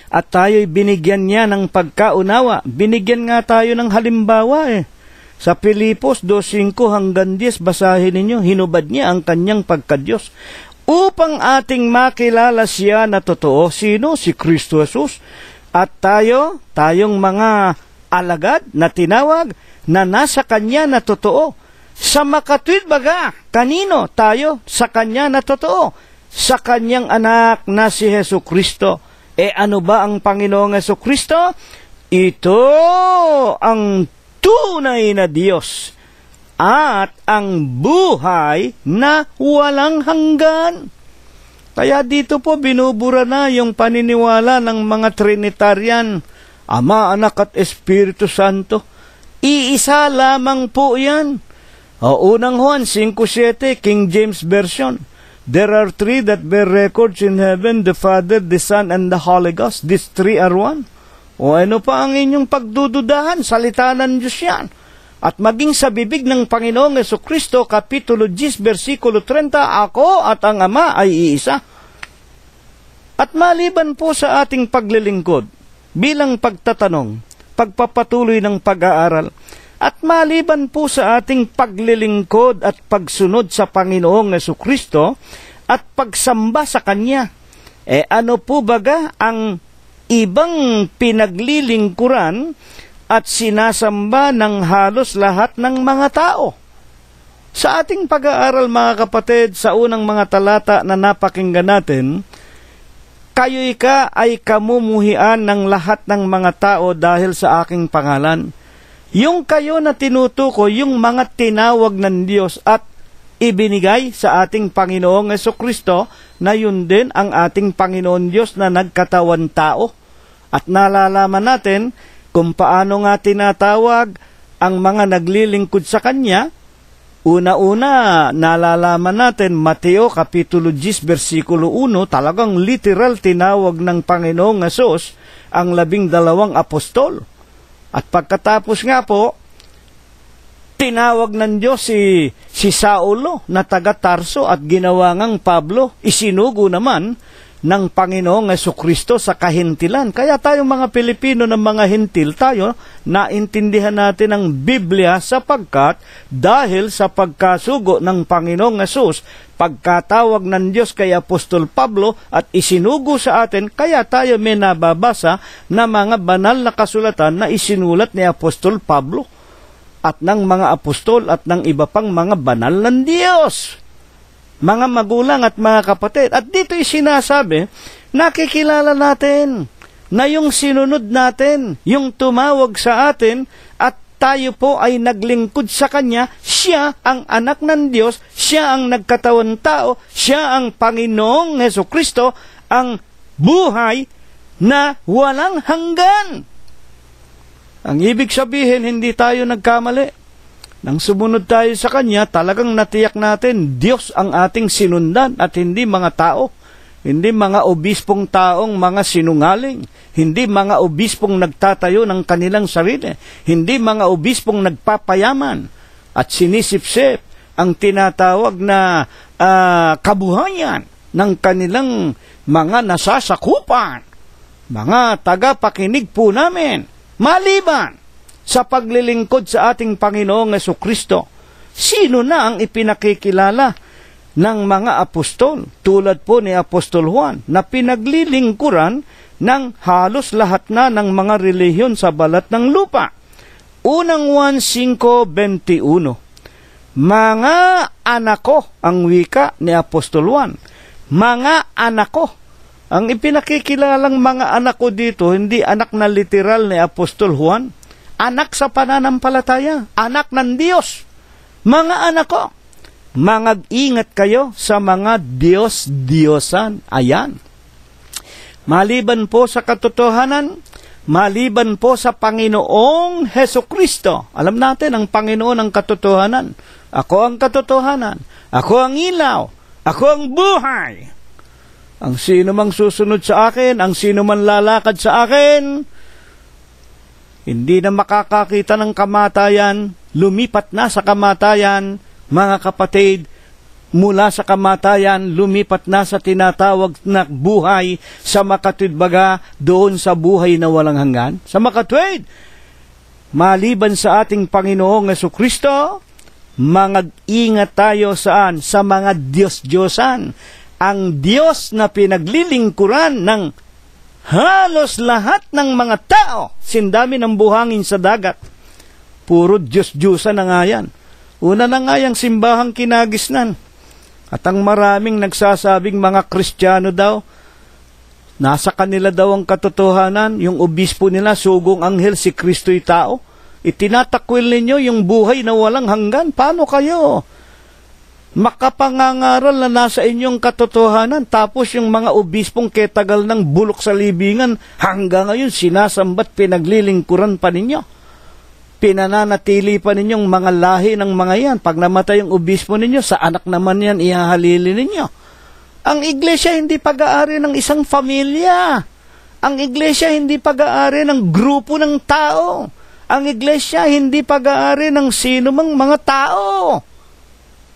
At tayo'y binigyan niya ng pagkaunawa. Binigyan nga tayo ng halimbawa Sa Pilipos 2:5-10, basahin ninyo, hinubad niya ang kanyang pagka-Diyos upang ating makilala siya na totoo. Sino? Si Kristo Jesus. At tayong mga alagad na tinawag na nasa Kanya na totoo. Sa makatwid baga, kanino? Tayo sa Kanya na totoo. Sa Kanyang anak na si Jesucristo. Ano ba ang Panginoong Jesucristo? Ito ang tunay na Diyos at ang buhay na walang hanggan. Kaya dito po binubura na yung paniniwala ng mga Trinitarian, Ama, Anak at Espiritu Santo. Iisa lamang po yan. Unang Juan 5:7, King James Version. There are three that bear records in heaven, the Father, the Son, and the Holy Ghost. These three are one. Ano pa ang inyong pagdududahan? Salita ng Diyos yan. At maging sa bibig ng Panginoong Jesucristo, Kapitulo 10, versikulo 30, ako at ang Ama ay iisa. At maliban po sa ating paglilingkod, bilang pagtatanong, pagpapatuloy ng pag-aaral, at maliban po sa ating paglilingkod at pagsunod sa Panginoong Jesucristo at pagsamba sa Kanya, ano po baga ang ibang pinaglilingkuran at sinasamba ng halos lahat ng mga tao? Sa ating pag-aaral, mga kapatid, sa unang mga talata na napakinggan natin, kayo'y ay kamumuhian ng lahat ng mga tao dahil sa aking pangalan. Yung kayo na tinutukoy, yung mga tinawag ng Diyos at ibinigay sa ating Panginoong Jesucristo, na yun din ang ating Panginoon Diyos na nagkatawan tao. At nalalaman natin kung paano nga tinatawag ang mga naglilingkod sa Kanya. Una-una, nalalaman natin, Mateo Kapitulo 10, versikulo 1, talagang literal tinawag ng Panginoong Hesus ang 12 apostol. At pagkatapos nga po, Tinawag ng Diyos si Saulo na taga Tarso at ginawa ngang Pablo, isinugo naman ng Panginoong Jesucristo sa kahintilan. Kaya tayo mga Pilipino ng mga hintil, tayo naintindihan natin ang Biblia sapagkat dahil sa pagkasugo ng Panginoong Hesus, pagkatawag ng Diyos kay Apostol Pablo at isinugo sa atin, kaya tayo may nababasa na mga banal na kasulatan na isinulat ni Apostol Pablo at ng mga apostol at ng iba pang mga banal ng Diyos. Mga magulang at mga kapatid. At dito'y sinasabi, nakikilala natin na yung sinunod natin, yung tumawag sa atin at tayo po ay naglingkod sa Kanya, siya ang anak ng Diyos, siya ang nagkatawan tao, siya ang Panginoong Jesucristo, ang buhay na walang hanggan. Ang ibig sabihin, hindi tayo nagkamali. Nang sumunod tayo sa Kanya, talagang natiyak natin, Diyos ang ating sinundan at hindi mga tao. Hindi mga obispong taong mga sinungaling. Hindi mga obispong nagtatayo ng kanilang sarili. Hindi mga obispong nagpapayaman at sinisipsip ang tinatawag na kabuhayan ng kanilang mga nasasakupan. Mga tagapakinig po namin, maliban sa paglilingkod sa ating Panginoong Jesucristo, sino na ang ipinakikilala ng mga apostol, tulad po ni Apostol Juan, na pinaglilingkuran ng halos lahat na ng mga relihiyon sa balat ng lupa. Unang Juan 5:21, mga anak ko, ang wika ni Apostol Juan, mga anak ko. Ang ipinakikilalang mga anak ko dito, hindi anak na literal ni Apostol Juan, anak sa pananampalataya, anak ng Diyos. Mga anak ko, mag-ingat kayo sa mga Diyos-Diyosan. Ayan. Maliban po sa katotohanan, maliban po sa Panginoong Hesukristo. Alam natin, ang Panginoon ang katotohanan. Ako ang katotohanan. Ako ang ilaw. Ako ang buhay. Ang sino mang susunod sa akin, ang sino man lalakad sa akin, hindi na makakakita ng kamatayan, lumipat na sa kamatayan, mga kapatid, mula sa kamatayan, lumipat na sa tinatawag na buhay, sa makatwidbaga, doon sa buhay na walang hanggan. Sa makatwid, maliban sa ating Panginoong Jesucristo, mag-ingat tayo saan? Sa mga Diyos-Diyosan. Ang Diyos na pinaglilingkuran ng halos lahat ng mga tao, sindami ng buhangin sa dagat. Puro Diyos-Diyosan na nga yan. Una na nga yung simbahang kinagisnan. At ang maraming nagsasabing mga Kristiyano daw, nasa kanila daw ang katotohanan, yung obispo nila, sugong anghel, si Kristo'y tao. Itinatakwil ninyo yung buhay na walang hanggan. Paano kayo makapangangaral na nasa inyong katotohanan, tapos yung mga obispong ketagal ng bulok sa libingan, hanggang ngayon sinasambat, pinaglilingkuran pa ninyo? Pinananatili pa ninyong mga lahi ng mga yan. Pag namatay yung obispo ninyo, sa anak naman yan ihahalili ninyo. Ang iglesia hindi pag-aari ng isang pamilya. Ang iglesia hindi pag-aari ng grupo ng tao. Ang iglesia hindi pag-aari ng sino mang mga tao.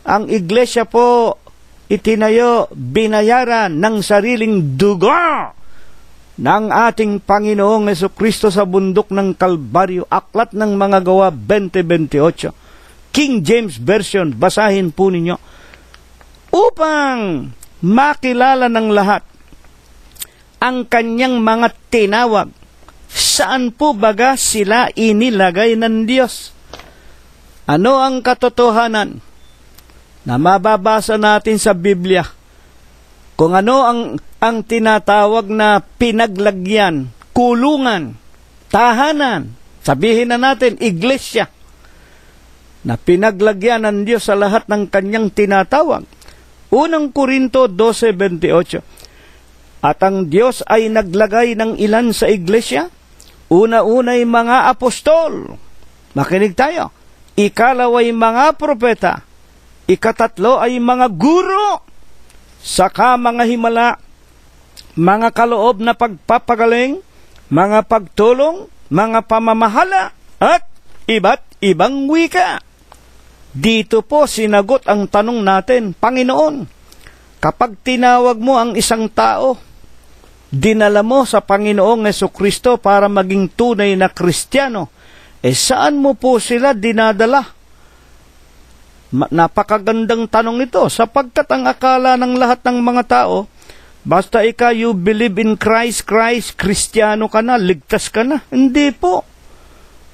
Ang iglesia po itinayo, binayaran ng sariling dugo ng ating Panginoong Jesucristo sa bundok ng Kalbaryo. Aklat ng mga Gawa 20:28. King James Version, basahin po ninyo. Upang makilala ng lahat ang kanyang mga tinawag, saan po baga sila inilagay ng Diyos? Ano ang katotohanan na mababasa natin sa Biblia? Kung ano ang tinatawag na pinaglagyan, kulungan, tahanan, sabihin na natin, iglesia, na pinaglagyan ng Diyos sa lahat ng kanyang tinatawag. Unang Korinto 12:28. At ang Diyos ay naglagay ng ilan sa iglesia? Una-unay mga apostol. Makinig tayo. Ikalaw ay mga propeta. Ikatatlo ay mga guro. Saka mga himala, mga kaloob na pagpapagaling, mga pagtulong, mga pamamahala, at iba't ibang wika. Dito po sinagot ang tanong natin, Panginoon, kapag tinawag mo ang isang tao, dinala mo sa Panginoong Jesucristo para maging tunay na Kristiyano, saan mo po sila dinadala? Napakagandang tanong ito, sapagkat ang akala ng lahat ng mga tao, basta you believe in Christ, Kristiyano ka na, ligtas ka na. Hindi po.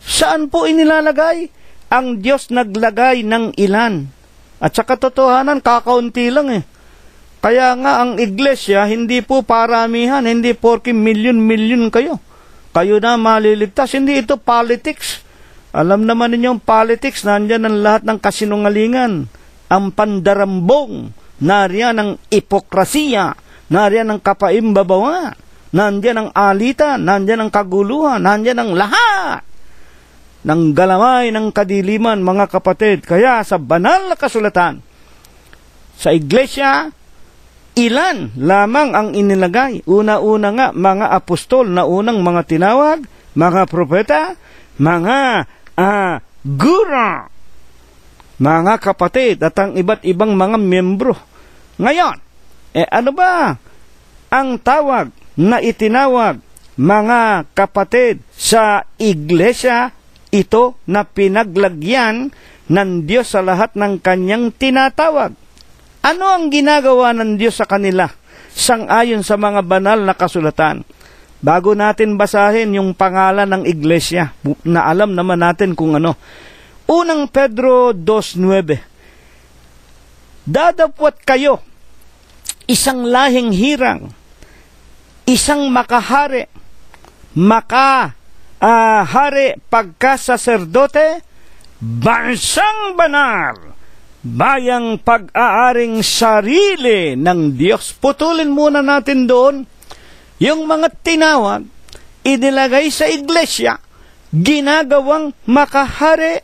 Saan po inilalagay? Ang Diyos naglagay ng ilan. At sa katotohanan, kakaunti lang eh. Kaya nga ang iglesia, hindi po paramihan, hindi porke milyon-milyon kayo. Kayo na maliligtas. Hindi ito politics. Alam naman ninyong politics, nandyan ang lahat ng kasinungalingan. Ang pandarambong, nariyan ang ipokrasiya, nariyan ang kapaimbabawa, nandyan ang alitan, nandyan ang kaguluhan, nandyan ang lahat ng galamay ng kadiliman, mga kapatid. Kaya sa banal na kasulatan, sa iglesia, ilan lamang ang inilagay? Una-una nga, mga apostol na unang mga tinawag, mga propeta, mga guro, mga kapatid, at ang iba't ibang mga miyembro. Ngayon, ano ba ang tawag na itinawag, mga kapatid, sa iglesia? Ito na pinaglagyan ng Diyos sa lahat ng kanyang tinatawag. Ano ang ginagawa ng Diyos sa kanila sang-ayon sa mga banal na kasulatan? Bago natin basahin yung pangalan ng iglesia, na alam naman natin kung ano. Unang Pedro 2:9. Dadapwat kayo isang lahing hirang, isang makahari, hari pagkasaserdote, bansang banal, bayang pag-aaring sarili ng Diyos. Putulin muna natin doon. Yung mga tinawag, inilagay sa iglesia, ginagawang makahari,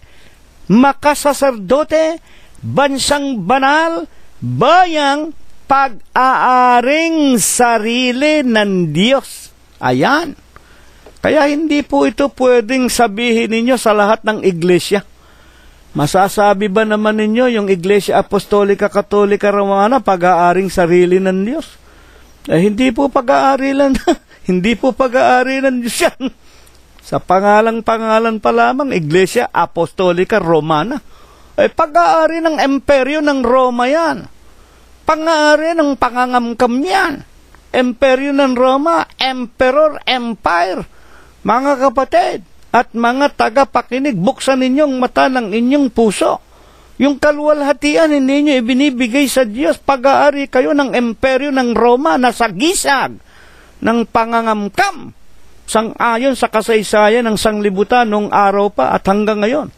makasaserdote, bansang banal, bayang pag-aaring sarili ng Diyos. Ayan. Kaya hindi po ito pwedeng sabihin ninyo sa lahat ng iglesia. Masasabi ba naman ninyo yung Iglesia Apostolika Katolika Romana pag-aaring sarili ng Diyos? Hindi po pag-aari lang. Hindi po pag-aari ng Diyos yan. Sa pangalan pa lamang, Iglesia Apostolika Romana. Pag-aari ng imperyo ng Roma yan. Pag-aari ng pangangamkam yan. Imperyo ng Roma, Emperor, Empire. Mga kapatid at mga tagapakinig, buksan ninyong mata ng inyong puso. Yung kaluwalhatian ninyo ibinibigay sa Diyos. Pag-aari kayo ng imperyo ng Roma na sagisag ng pangangamkam sang-ayon sa kasaysayan ng sanglibutan noong araw pa at hanggang ngayon.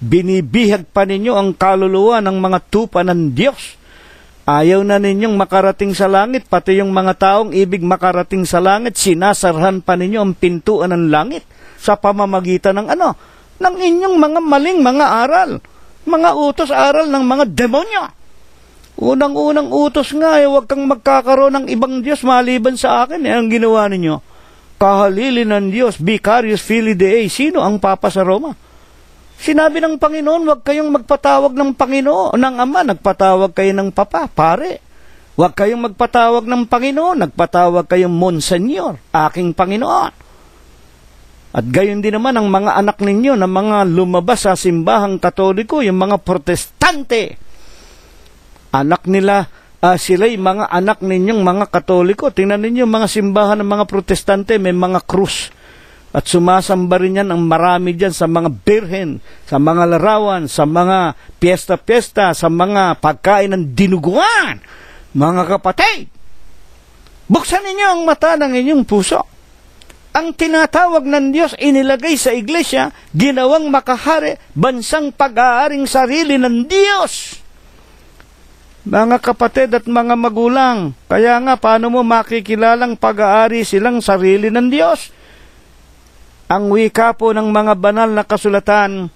Binibihag pa ninyo ang kaluluwa ng mga tupa ng Diyos. Ayaw na ninyong makarating sa langit, pati yung mga taong ibig makarating sa langit, sinasarhan pa ninyo ang pintuan ng langit sa pamamagitan ng ng inyong mga maling mga aral, mga utos aral ng mga demonyo. Unang-unang utos nga, huwag kang magkakaroon ng ibang Diyos maliban sa akin. Ang ginawa ninyo, kahalilin ng Diyos, Vicarius Filii Dei. Sino ang Papa sa Roma? Sinabi ng Panginoon, huwag kayong magpatawag ng Panginoon, ng Ama, nagpatawag kayo ng Papa, pare. Huwag kayong magpatawag ng Panginoon, nagpatawag kayong Monsenyor, aking Panginoon. At gayon din naman ang mga anak ninyo na mga lumabas sa simbahang Katoliko, yung mga Protestante. Anak nila, sila'y mga anak ninyong mga Katoliko. Tingnan ninyo mga simbahan ng mga Protestante, may mga krus. At sumasamba rin yan ang marami dyan sa mga birhen, sa mga larawan, sa mga piyesta-piyesta, sa mga pagkain ng dinuguan. Mga kapatid, buksan ninyo ang mata ng inyong puso. Ang tinatawag ng Diyos inilagay sa iglesia, ginawang makahari, bansang pag-aaring sarili ng Diyos. Mga kapatid at mga magulang, kaya nga paano mo makikilalang pag-aari silang sarili ng Diyos? Ang wika po ng mga banal na kasulatan,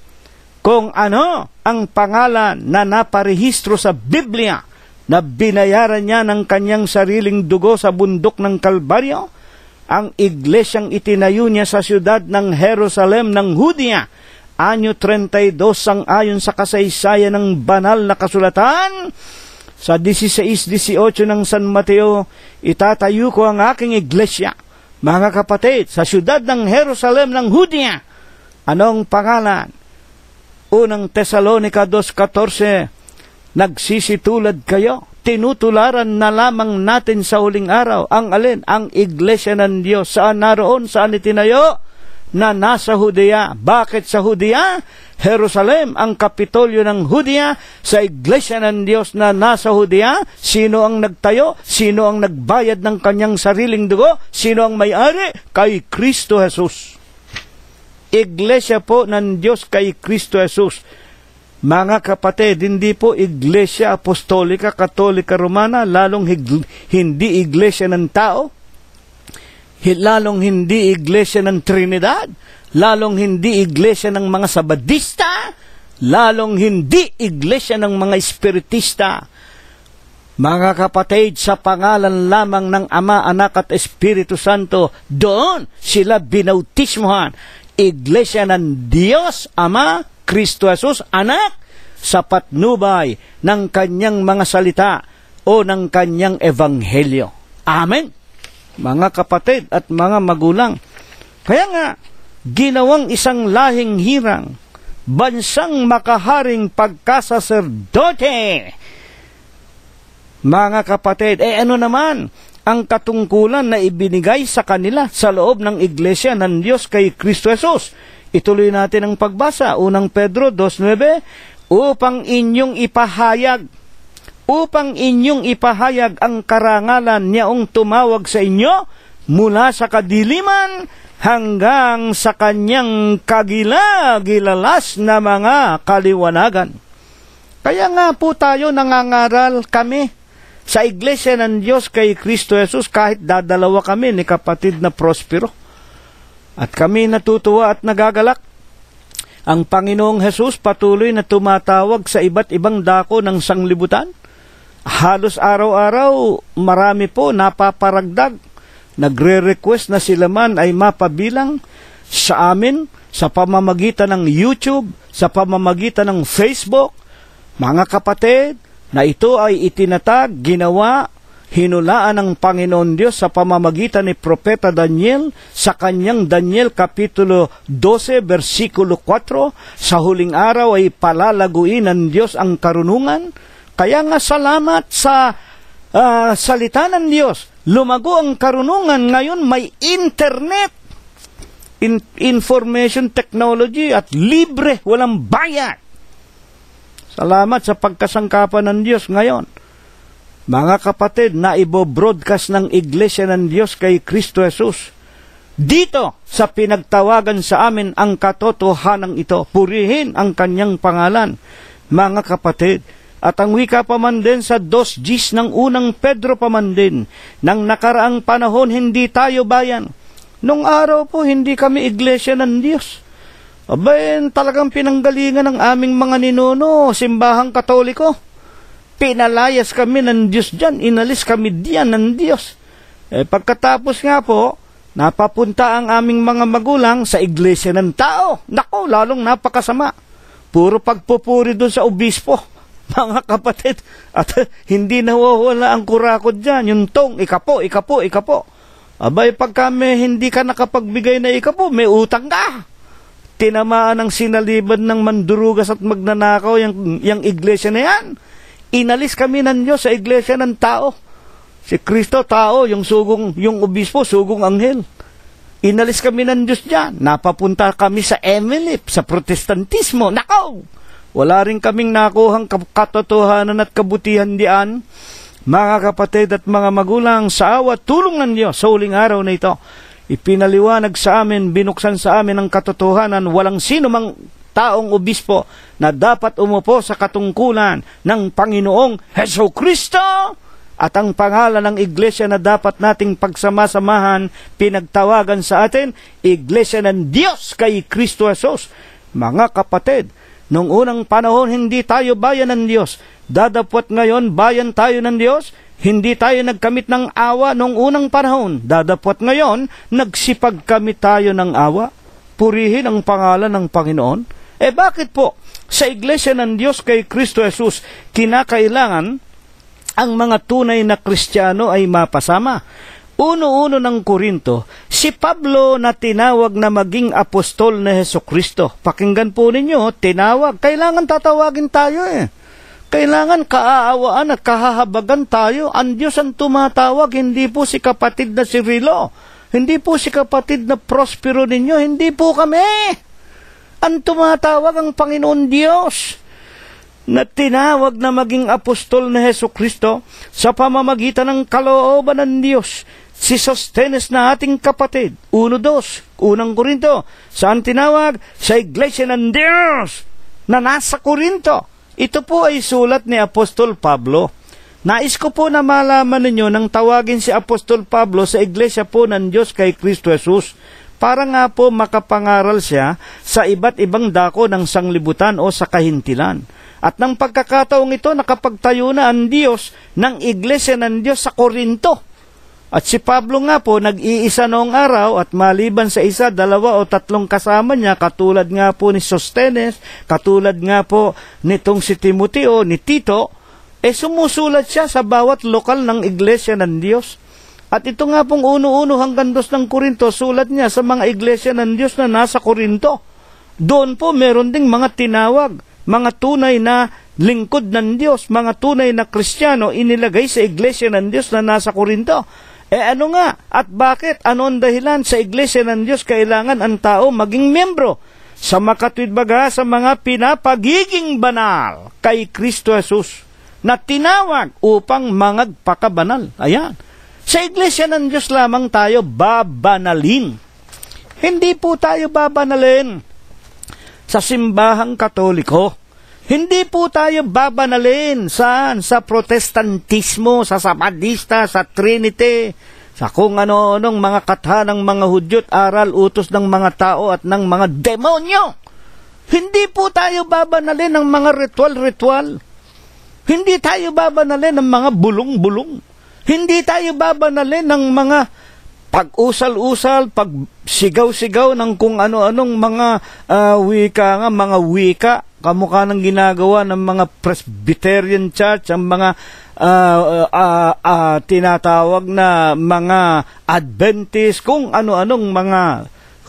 kung ano ang pangalan na naparehistro sa Biblia na binayaran niya ng kanyang sariling dugo sa bundok ng Kalbaryo, ang iglesyang itinayo niya sa siyudad ng Jerusalem ng Hudiya anyo 32 ang ayon sa kasaysayan ng banal na kasulatan. Sa 16-18 ng San Mateo, itatayo ko ang aking iglesia, mga kapatid, sa siyudad ng Jerusalem ng Judea. Anong pangalan? Unang Tesalonica 2:14, nagsisitulad kayo, tinutularan na lamang natin sa huling araw. Ang alin? Ang iglesia ng Diyos. Saan naroon? Saan itinayo? Na nasa Judea. Bakit sa Judea? Jerusalem, ang kapitolyo ng Judea. Sa iglesia ng Diyos na nasa Judea, sino ang nagtayo? Sino ang nagbayad ng kanyang sariling dugo? Sino ang may-ari? Kay Kristo Jesus. Iglesia po ng Diyos kay Kristo Jesus. Mga kapatid, hindi po iglesia apostolika, katolika, romana, lalong hindi iglesia ng tao, lalong hindi iglesia ng Trinidad, lalong hindi iglesia ng mga Sabadista, lalong hindi iglesia ng mga Espiritista. Mga kapatid, sa pangalan lamang ng Ama, Anak at Espiritu Santo, doon sila binautismohan. Iglesia ng Diyos, Ama, Kristo Jesus, Anak, sa patnubay ng kanyang mga salita o ng kanyang ebanghelyo. Amen. Mga kapatid at mga magulang, kaya nga, ginawang isang lahing hirang, bansang makaharing pagkasaserdote. Mga kapatid, ano naman ang katungkulan na ibinigay sa kanila sa loob ng iglesia ng Diyos kay Kristo Jesus? Ituloy natin ang pagbasa, unang Pedro 2:9, upang inyong ipahayag ang karangalan niyaong tumawag sa inyo mula sa kadiliman hanggang sa kanyang kagilagilalas na mga kaliwanagan. Kaya nga po tayo nangangaral kami sa iglesia ng Diyos kay Kristo Jesus, kahit dadalawa kami ni kapatid na Prospero. At kami natutuwa at nagagalak. Ang Panginoong Jesus patuloy na tumatawag sa iba't ibang dako ng sanglibutan. Halos araw-araw, marami po napaparagdag. Nagre-request na sila man ay mapabilang sa amin sa pamamagitan ng YouTube, sa pamamagitan ng Facebook. Mga kapatid, na ito ay itinatag, ginawa, hinulaan ng Panginoon Diyos sa pamamagitan ni Propeta Daniel sa kanyang Daniel Kapitulo 12, versikulo 4, sa huling araw ay palalaguin ng Diyos ang karunungan. Kaya nga salamat sa salita ng Diyos. Lumago ang karunungan. Ngayon may internet, information technology at libre, walang bayad. Salamat sa pagkasangkapan ng Diyos ngayon. Mga kapatid, na ibo-broadcast ng Iglesia ng Diyos kay Kristo Jesus. Dito sa pinagtawagan sa amin ang katotohanan ito. Purihin ang kanyang pangalan. Mga kapatid, at ang wika pa man din sa 2:10 ng unang Pedro pa man din, nang nakaraang panahon hindi tayo bayan. Nung araw po hindi kami iglesia ng Diyos. Abayin, talagang pinanggalingan ng aming mga ninuno, simbahang katoliko. Pinalayas kami ng Diyos dyan, inalis kami diyan ng Diyos. Pagkatapos nga po, napapunta ang aming mga magulang sa iglesia ng tao. Nako, lalong napakasama. Puro pagpupuri doon sa obispo. Mga kapatid, at hindi nawawala ang kurakot dyan, yung tong, ikapo. Abay, pag kami hindi ka nakapagbigay na ikapo, may utang ka. Tinamaan ng sinaliban ng mandurugas at magnanakaw yung iglesia na yan. Inalis kami ng Diyos sa iglesia ng tao. Si Kristo, tao, yung obispo, sugong anghel. Inalis kami ng Diyos dyan. Napapunta kami sa Emelip, sa protestantismo. Nakaw! Wala rin kaming nakuhang katotohanan at kabutihan diyan. Mga kapatid at mga magulang, sa awa tulong ng Diyos sa huling araw na ito, ipinaliwanag sa amin, binuksan sa amin ang katotohanan, walang sino mang taong obispo na dapat umupo sa katungkulan ng Panginoong Jesucristo. At ang pangalan ng iglesia na dapat nating pagsamasamahan, pinagtawagan sa atin, Iglesia ng Diyos kay Kristo Jesus. Mga kapatid, noong unang panahon, hindi tayo bayan ng Diyos. Dadapot ngayon, bayan tayo ng Diyos. Hindi tayo nagkamit ng awa noong unang panahon. Dadapot ngayon, nagsipagkamit tayo ng awa. Purihin ang pangalan ng Panginoon. Bakit po sa Iglesia ng Diyos kay Kristo Jesus kinakailangan ang mga tunay na Kristiyano ay mapasama? Uno-uno ng Korinto, si Pablo na tinawag na maging apostol na Hesukristo. Pakinggan po ninyo, tinawag. Kailangan tatawagin tayo Kailangan kaaawaan at kahahabagan tayo. Ang Diyos ang tumatawag, hindi po si kapatid na Cirilo. Hindi po si kapatid na Prospero ninyo. Hindi po kami. Ang tumatawag ang Panginoon Diyos na tinawag na maging apostol na Hesukristo sa pamamagitan ng kalooban ng Diyos. Si Sostenes na ating kapatid, 1-2, unang Korinto, saan tinawag? Sa Iglesia ng Diyos na nasa Korinto. Ito po ay sulat ni Apostol Pablo. Nais ko po na malaman ninyo nang tawagin si Apostol Pablo sa Iglesia po ng Diyos kay Kristo Jesus, para nga po makapangaral siya sa iba't ibang dako ng sanglibutan o sa kahintilan. At ng pagkakataong ito, nakapagtayo na ang Diyos ng Iglesia ng Diyos sa Korinto. At si Pablo nga po, nag-iisa noong araw at maliban sa 1, 2 o 3 kasama niya, katulad nga po ni Sostenes, katulad nga po nitong si Timoteo, ni Tito, sumusulat siya sa bawat lokal ng Iglesia ng Diyos. At ito nga pong 1 hanggang 2 ng Korinto, sulat niya sa mga Iglesia ng Diyos na nasa Korinto. Doon po meron ding mga tinawag, mga tunay na lingkod ng Diyos, mga tunay na Kristiyano inilagay sa Iglesia ng Diyos na nasa Korinto. Ano nga? At bakit? Ano ang dahilan? Sa Iglesia ng Diyos, kailangan ang tao maging membro sa makatwid baga sa mga pinapagiging banal kay Kristo Jesus na tinawag upang mangagpakabanal. Ayan. Sa Iglesia ng Diyos lamang tayo babanalin. Hindi po tayo babanalin sa simbahang Katoliko. Hindi po tayo babanalin sa Protestantismo, sa Sabadista, sa Trinity, sa kung ano-anong mga katha ng mga Hudyo at aral utos ng mga tao at ng mga demonyo. Hindi po tayo babanalin ng mga ritual-ritual. Hindi tayo babanalin ng mga bulong-bulong. Hindi tayo babanalin ng mga pag-usal-usal, pag-sigaw-sigaw ng kung ano-anong mga mga wika, kamukha ng ginagawa ng mga Presbyterian Church, ang mga tinatawag na mga Adventist, kung ano-anong mga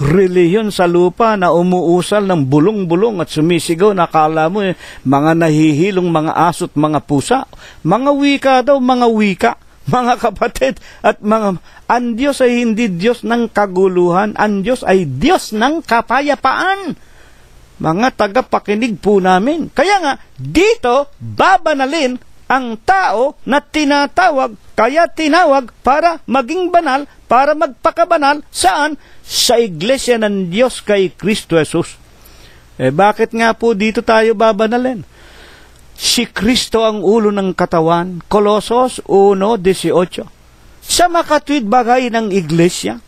reliyon sa lupa na umuusal ng bulong-bulong at sumisigaw na akala mo mga nahihilong mga aso't mga pusa. Mga wika daw, mga wika. Mga kapatid at ang Diyos ay hindi Diyos ng kaguluhan, ang Diyos ay Diyos ng kapayapaan. Mga tagapakinig po namin. Kaya nga, dito babanalin ang tao na tinatawag, kaya tinawag para maging banal, para magpakabanal, saan? Sa Iglesia ng Diyos kay Kristo Jesus. Bakit nga po dito tayo babanalin? Si Kristo ang ulo ng katawan, Colosos 1:18. Sa makatwid bagay ng Iglesia.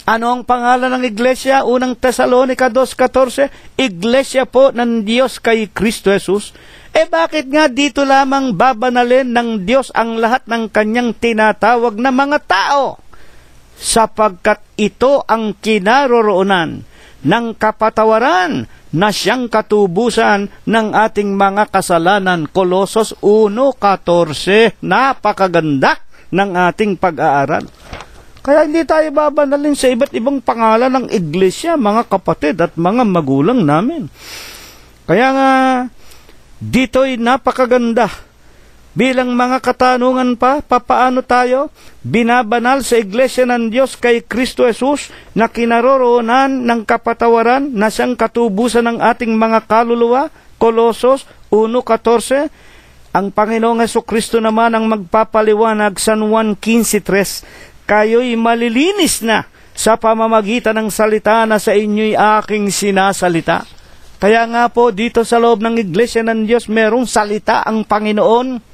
Ano ang pangalan ng Iglesia? Unang Tesalonica 2:14, Iglesia po ng Diyos kay Kristo Jesus. Bakit nga dito lamang babanalin ng Diyos ang lahat ng kanyang tinatawag na mga tao? Sapagkat ito ang kinaroroonan ng kapatawaran na siyang katubusan ng ating mga kasalanan. Colosos 1:14. Napakaganda ng ating pag-aaral. Kaya hindi tayo babanalin sa iba't ibang pangalan ng Iglesia, mga kapatid at mga magulang namin. Kaya nga, dito'y napakaganda. Bilang mga katanungan pa, papaano tayo binabanal sa Iglesia ng Diyos kay Kristo Jesus na kinaroroonan ng kapatawaran na siyang katubusan ng ating mga kaluluwa? Colosos 1:14. Ang Panginoong Hesukristo naman ang magpapaliwanag sa Juan 15:3. Kayo'y malilinis na sa pamamagitan ng salita na sa inyo'y aking sinasalita. Kaya nga po dito sa loob ng Iglesia ng Diyos merong salita ang Panginoon.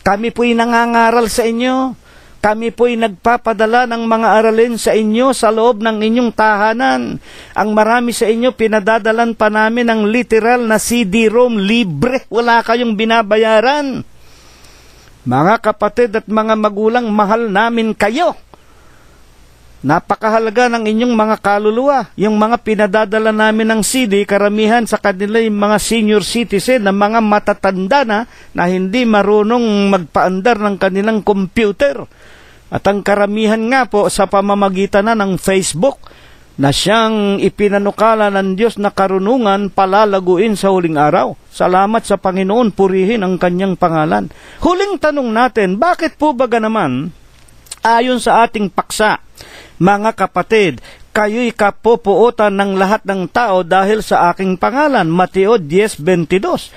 Kami po'y nangangaral sa inyo. Kami po'y nagpapadala ng mga aralin sa inyo sa loob ng inyong tahanan. Ang marami sa inyo, pinadadalan pa namin ng literal na CD-ROM libre. Wala kayong binabayaran. Mga kapatid at mga magulang, mahal namin kayo. Napakahalaga ng inyong mga kaluluwa. Yung mga pinadadala namin ng CD, karamihan sa kanila yung mga senior citizen na mga matatanda na hindi marunong magpaandar ng kanilang computer. At ang karamihan nga po sa pamamagitan na ng Facebook na siyang ipinanukala ng Diyos na karunungan palalaguin sa huling araw. Salamat sa Panginoon, purihin ang kanyang pangalan. Huling tanong natin, bakit po ba naman, ayon sa ating paksa, mga kapatid, kayo'y kapupuotan ng lahat ng tao dahil sa aking pangalan. Mateo 10:22.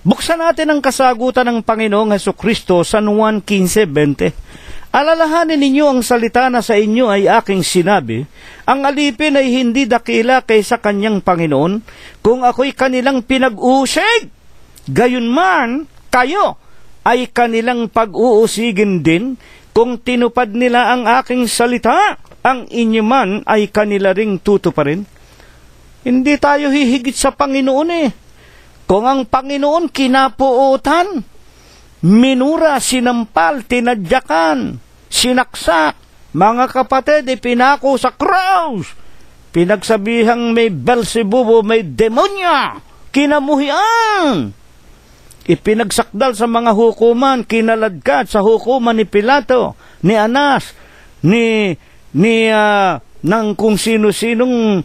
Buksan natin ang kasagutan ng Panginoong Hesukristo sa Juan 15:20. Alalahanin ninyo ang salita na sa inyo ay aking sinabi. Ang alipin ay hindi dakila kaysa kanyang Panginoon, kung ako'y kanilang pinag-uusig. Gayunman, kayo ay kanilang pag-uusigin din, kung tinupad nila ang aking salita, ang inyo man ay kanila ring tutuparin. Hindi tayo hihigit sa Panginoon Kung ang Panginoon kinapuutan, minura, sinampal, tinadyakan, sinaksak, mga kapatid, ipinako sa cross, pinagsabihang may Belzebubo, may demonya, kinamuhian, ipinagsakdal sa mga hukuman, kinaladkad sa hukuman ni Pilato, ni Anas, ng kung sino-sinong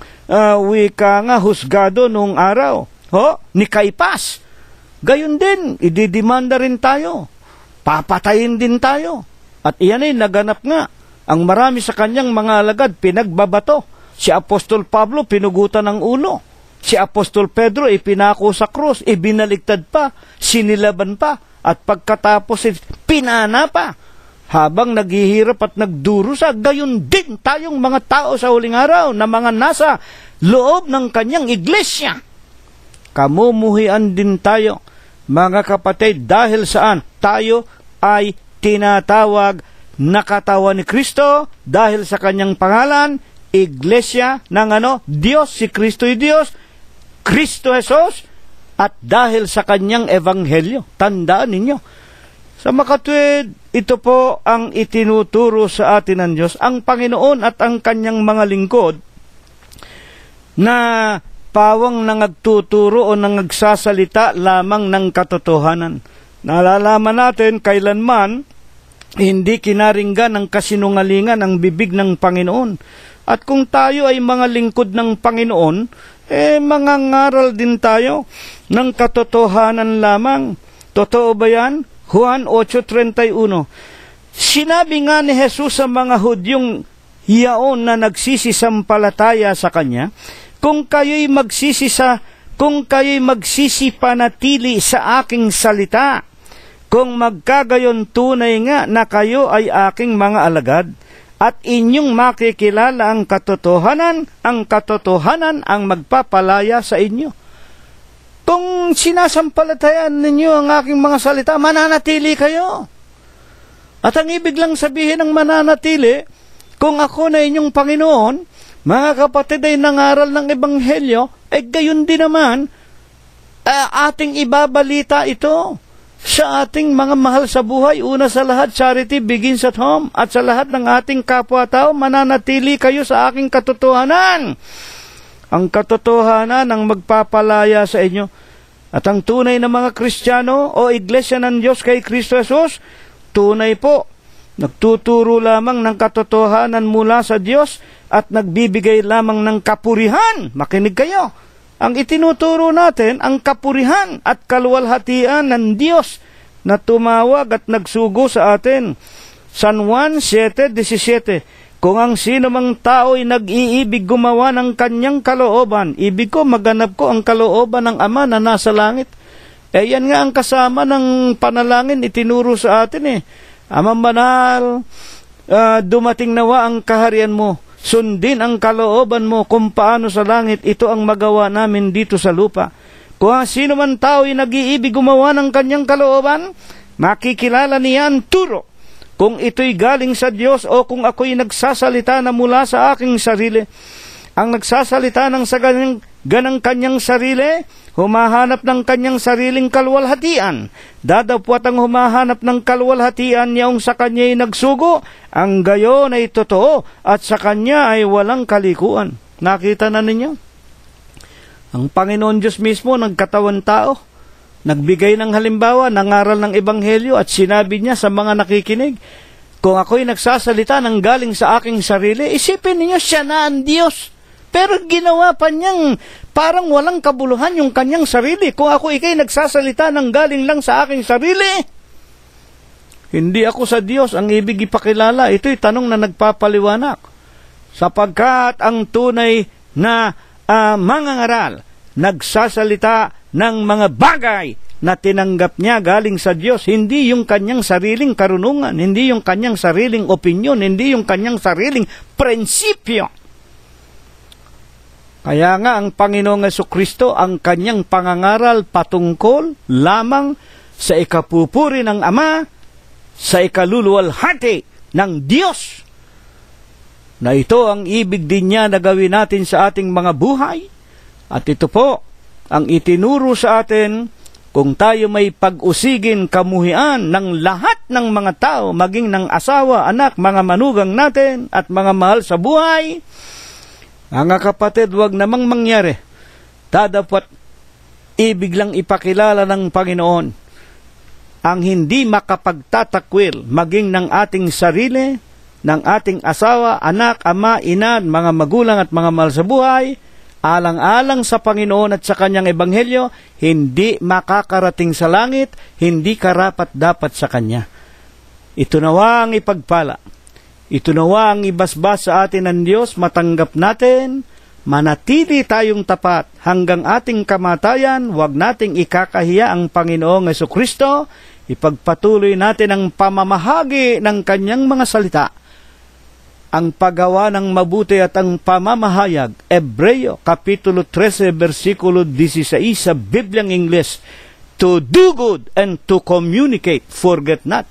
wika nga husgado noong araw, ni Kaipas. Gayon din, ididimanda rin tayo, papatayin din tayo. At iyan ay naganap nga. Ang marami sa kanyang mga alagad pinagbabato. Si Apostol Pablo pinugutan ng ulo. Si Apostol Pedro ipinako sa krus, ibinaligtad pa, sinilaban pa, at pagkatapos pinana pa. Habang naghihirap at nagdurusa, gayon din tayong mga tao sa huling araw na mga nasa loob ng kanyang iglesia. Kamumuhian din tayo, mga kapatid, dahil saan tayo ay tinatawag na katawan ni Kristo, dahil sa kanyang pangalan, iglesia ng Diyos, si Kristo'y Diyos, Kristo Jesus, at dahil sa kanyang ebanghelyo. Tandaan ninyo, sa makatwid, ito po ang itinuturo sa atin ng Diyos, ang Panginoon at ang kanyang mga lingkod, na pawang nangagtuturo o nangagsasalita lamang ng katotohanan. Nalalaman natin kailanman hindi kinaringgan ng kasinungalingan ang bibig ng Panginoon. At kung tayo ay mga lingkod ng Panginoon, mangangaral din tayo ng katotohanan lamang. Totoo ba yan? Juan 8:31. Sinabi nga ni Jesus sa mga Hudyong hiyaon na nagsisisampalataya sa Kanya, kung kayo'y magsisipanatili sa aking salita, kung magkagayon tunay nga na kayo ay aking mga alagad, at inyong makikilala ang katotohanan ang magpapalaya sa inyo. Kung sinasampalatayaan ninyo ang aking mga salita, mananatili kayo. At ang ibig lang sabihin ng mananatili, kung ako na inyong Panginoon, mga kapatid ay nangaral ng ebanghelyo, gayon din naman, ating ibabalita ito sa ating mga mahal sa buhay. Una sa lahat, charity begins at home. At sa lahat ng ating kapwa-tao, mananatili kayo sa aking katotohanan. Ang katotohanan ang magpapalaya sa inyo. At ang tunay na mga Kristiyano o Iglesia ng Diyos kay Kristo Jesus, tunay po, nagtuturo lamang ng katotohanan mula sa Diyos at nagbibigay lamang ng kapurihan. Makinig kayo. Ang itinuturo natin, ang kapurihan at kaluwalhatian ng Diyos na tumawag at nagsugo sa atin. San Juan 7:17. Kung ang sino mang tao ay nag-iibig gumawa ng kanyang kalooban, ibig ko maganap ko ang kalooban ng Ama na nasa langit. Yan nga ang kasama ng panalangin itinuro sa atin Amang banal, dumating nawa ang kaharian mo. Sundin ang kalooban mo kung paano sa langit, ito ang magawa namin dito sa lupa. Kung sino man tao ay nag-iibig gumawa ng kanyang kalooban, makikilala niya ang turo, kung ito'y galing sa Diyos o kung ako'y nagsasalita na mula sa aking sarili. Ang nagsasalita ng ganang kanyang sarili, humahanap ng kanyang sariling kalwalhatian. Dadapwat ang humahanap ng kalwalhatian niyong sa kanya'y nagsugo, ang gayon ay totoo at sa kanya ay walang kalikuan. Nakita na ninyo? Ang Panginoon Diyos mismo nagkatawan tao, nagbigay ng halimbawa, nangaral ng ebanghelyo at sinabi niya sa mga nakikinig, kung ako'y nagsasalita ng galing sa aking sarili, isipin ninyo siya na ang Diyos. Pero ginawa pa niyang parang walang kabuluhan yung kanyang sarili. Kung ako ikay nagsasalita ng galing lang sa aking sarili, hindi ako sa Diyos ang ibig ipakilala. Ito'y tanong na nagpapaliwanag. Sapagkat ang tunay na mangangaral, nagsasalita ng mga bagay na tinanggap niya galing sa Diyos, hindi yung kanyang sariling karunungan, hindi yung kanyang sariling opinyon, hindi yung kanyang sariling prinsipyo. Kaya nga ang Panginoong Jesucristo, ang kanyang pangangaral patungkol lamang sa ikapupuri ng Ama, sa ikaluluwalhati ng Diyos, na ito ang ibig din niya na gawin natin sa ating mga buhay. At ito po ang itinuro sa atin kung tayo may pag-usigin kamuhian ng lahat ng mga tao, maging ng asawa, anak, mga manugang natin at mga mahal sa buhay. Mga kapatid, huwag namang mangyari. Dapat ibig lang ipakilala ng Panginoon ang hindi makapagtatakwil maging ng ating sarili, ng ating asawa, anak, ama, ina, mga magulang at mga mahal sa buhay, alang-alang sa Panginoon at sa kanyang ebanghelyo, hindi makakarating sa langit, hindi karapat-dapat sa kanya. Ito nawa ang ipagpala. Ito nawa ang ibasbas sa atin ng Diyos, matanggap natin, manatili tayong tapat hanggang ating kamatayan, huwag nating ikakahiya ang Panginoong Jesucristo, ipagpatuloy natin ang pamamahagi ng kanyang mga salita, ang paggawa ng mabuti at ang pamamahayag. Hebreo, Kapitulo 13, versikulo 16 sa Bibliang Ingles, to do good and to communicate, forget not.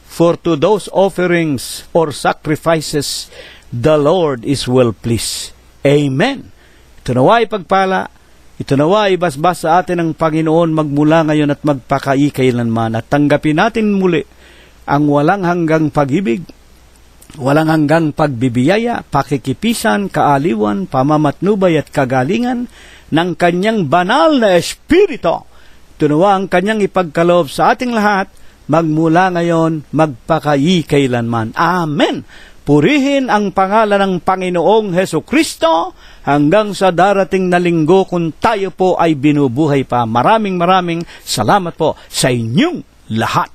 For to those offerings or sacrifices, the Lord is well pleased. Amen. Ito nawa ipagpala, ito nawa ibasbas sa atin ng Panginoon magmula ngayon at magpakailanman. At tanggapin natin muli ang walang hanggang pag-ibig, walang hanggang pagbibiyaya, pakikipisan, kaaliwan, pamamatnubay at kagalingan ng kanyang banal na Espiritu. Ito nawa ang kanyang ipagkaloob sa ating lahat, magmula ngayon, magpakailanman. Amen. Purihin ang pangalan ng Panginoong Jesucristo hanggang sa darating na linggo kung tayo po ay binubuhay pa. Maraming salamat po sa inyong lahat.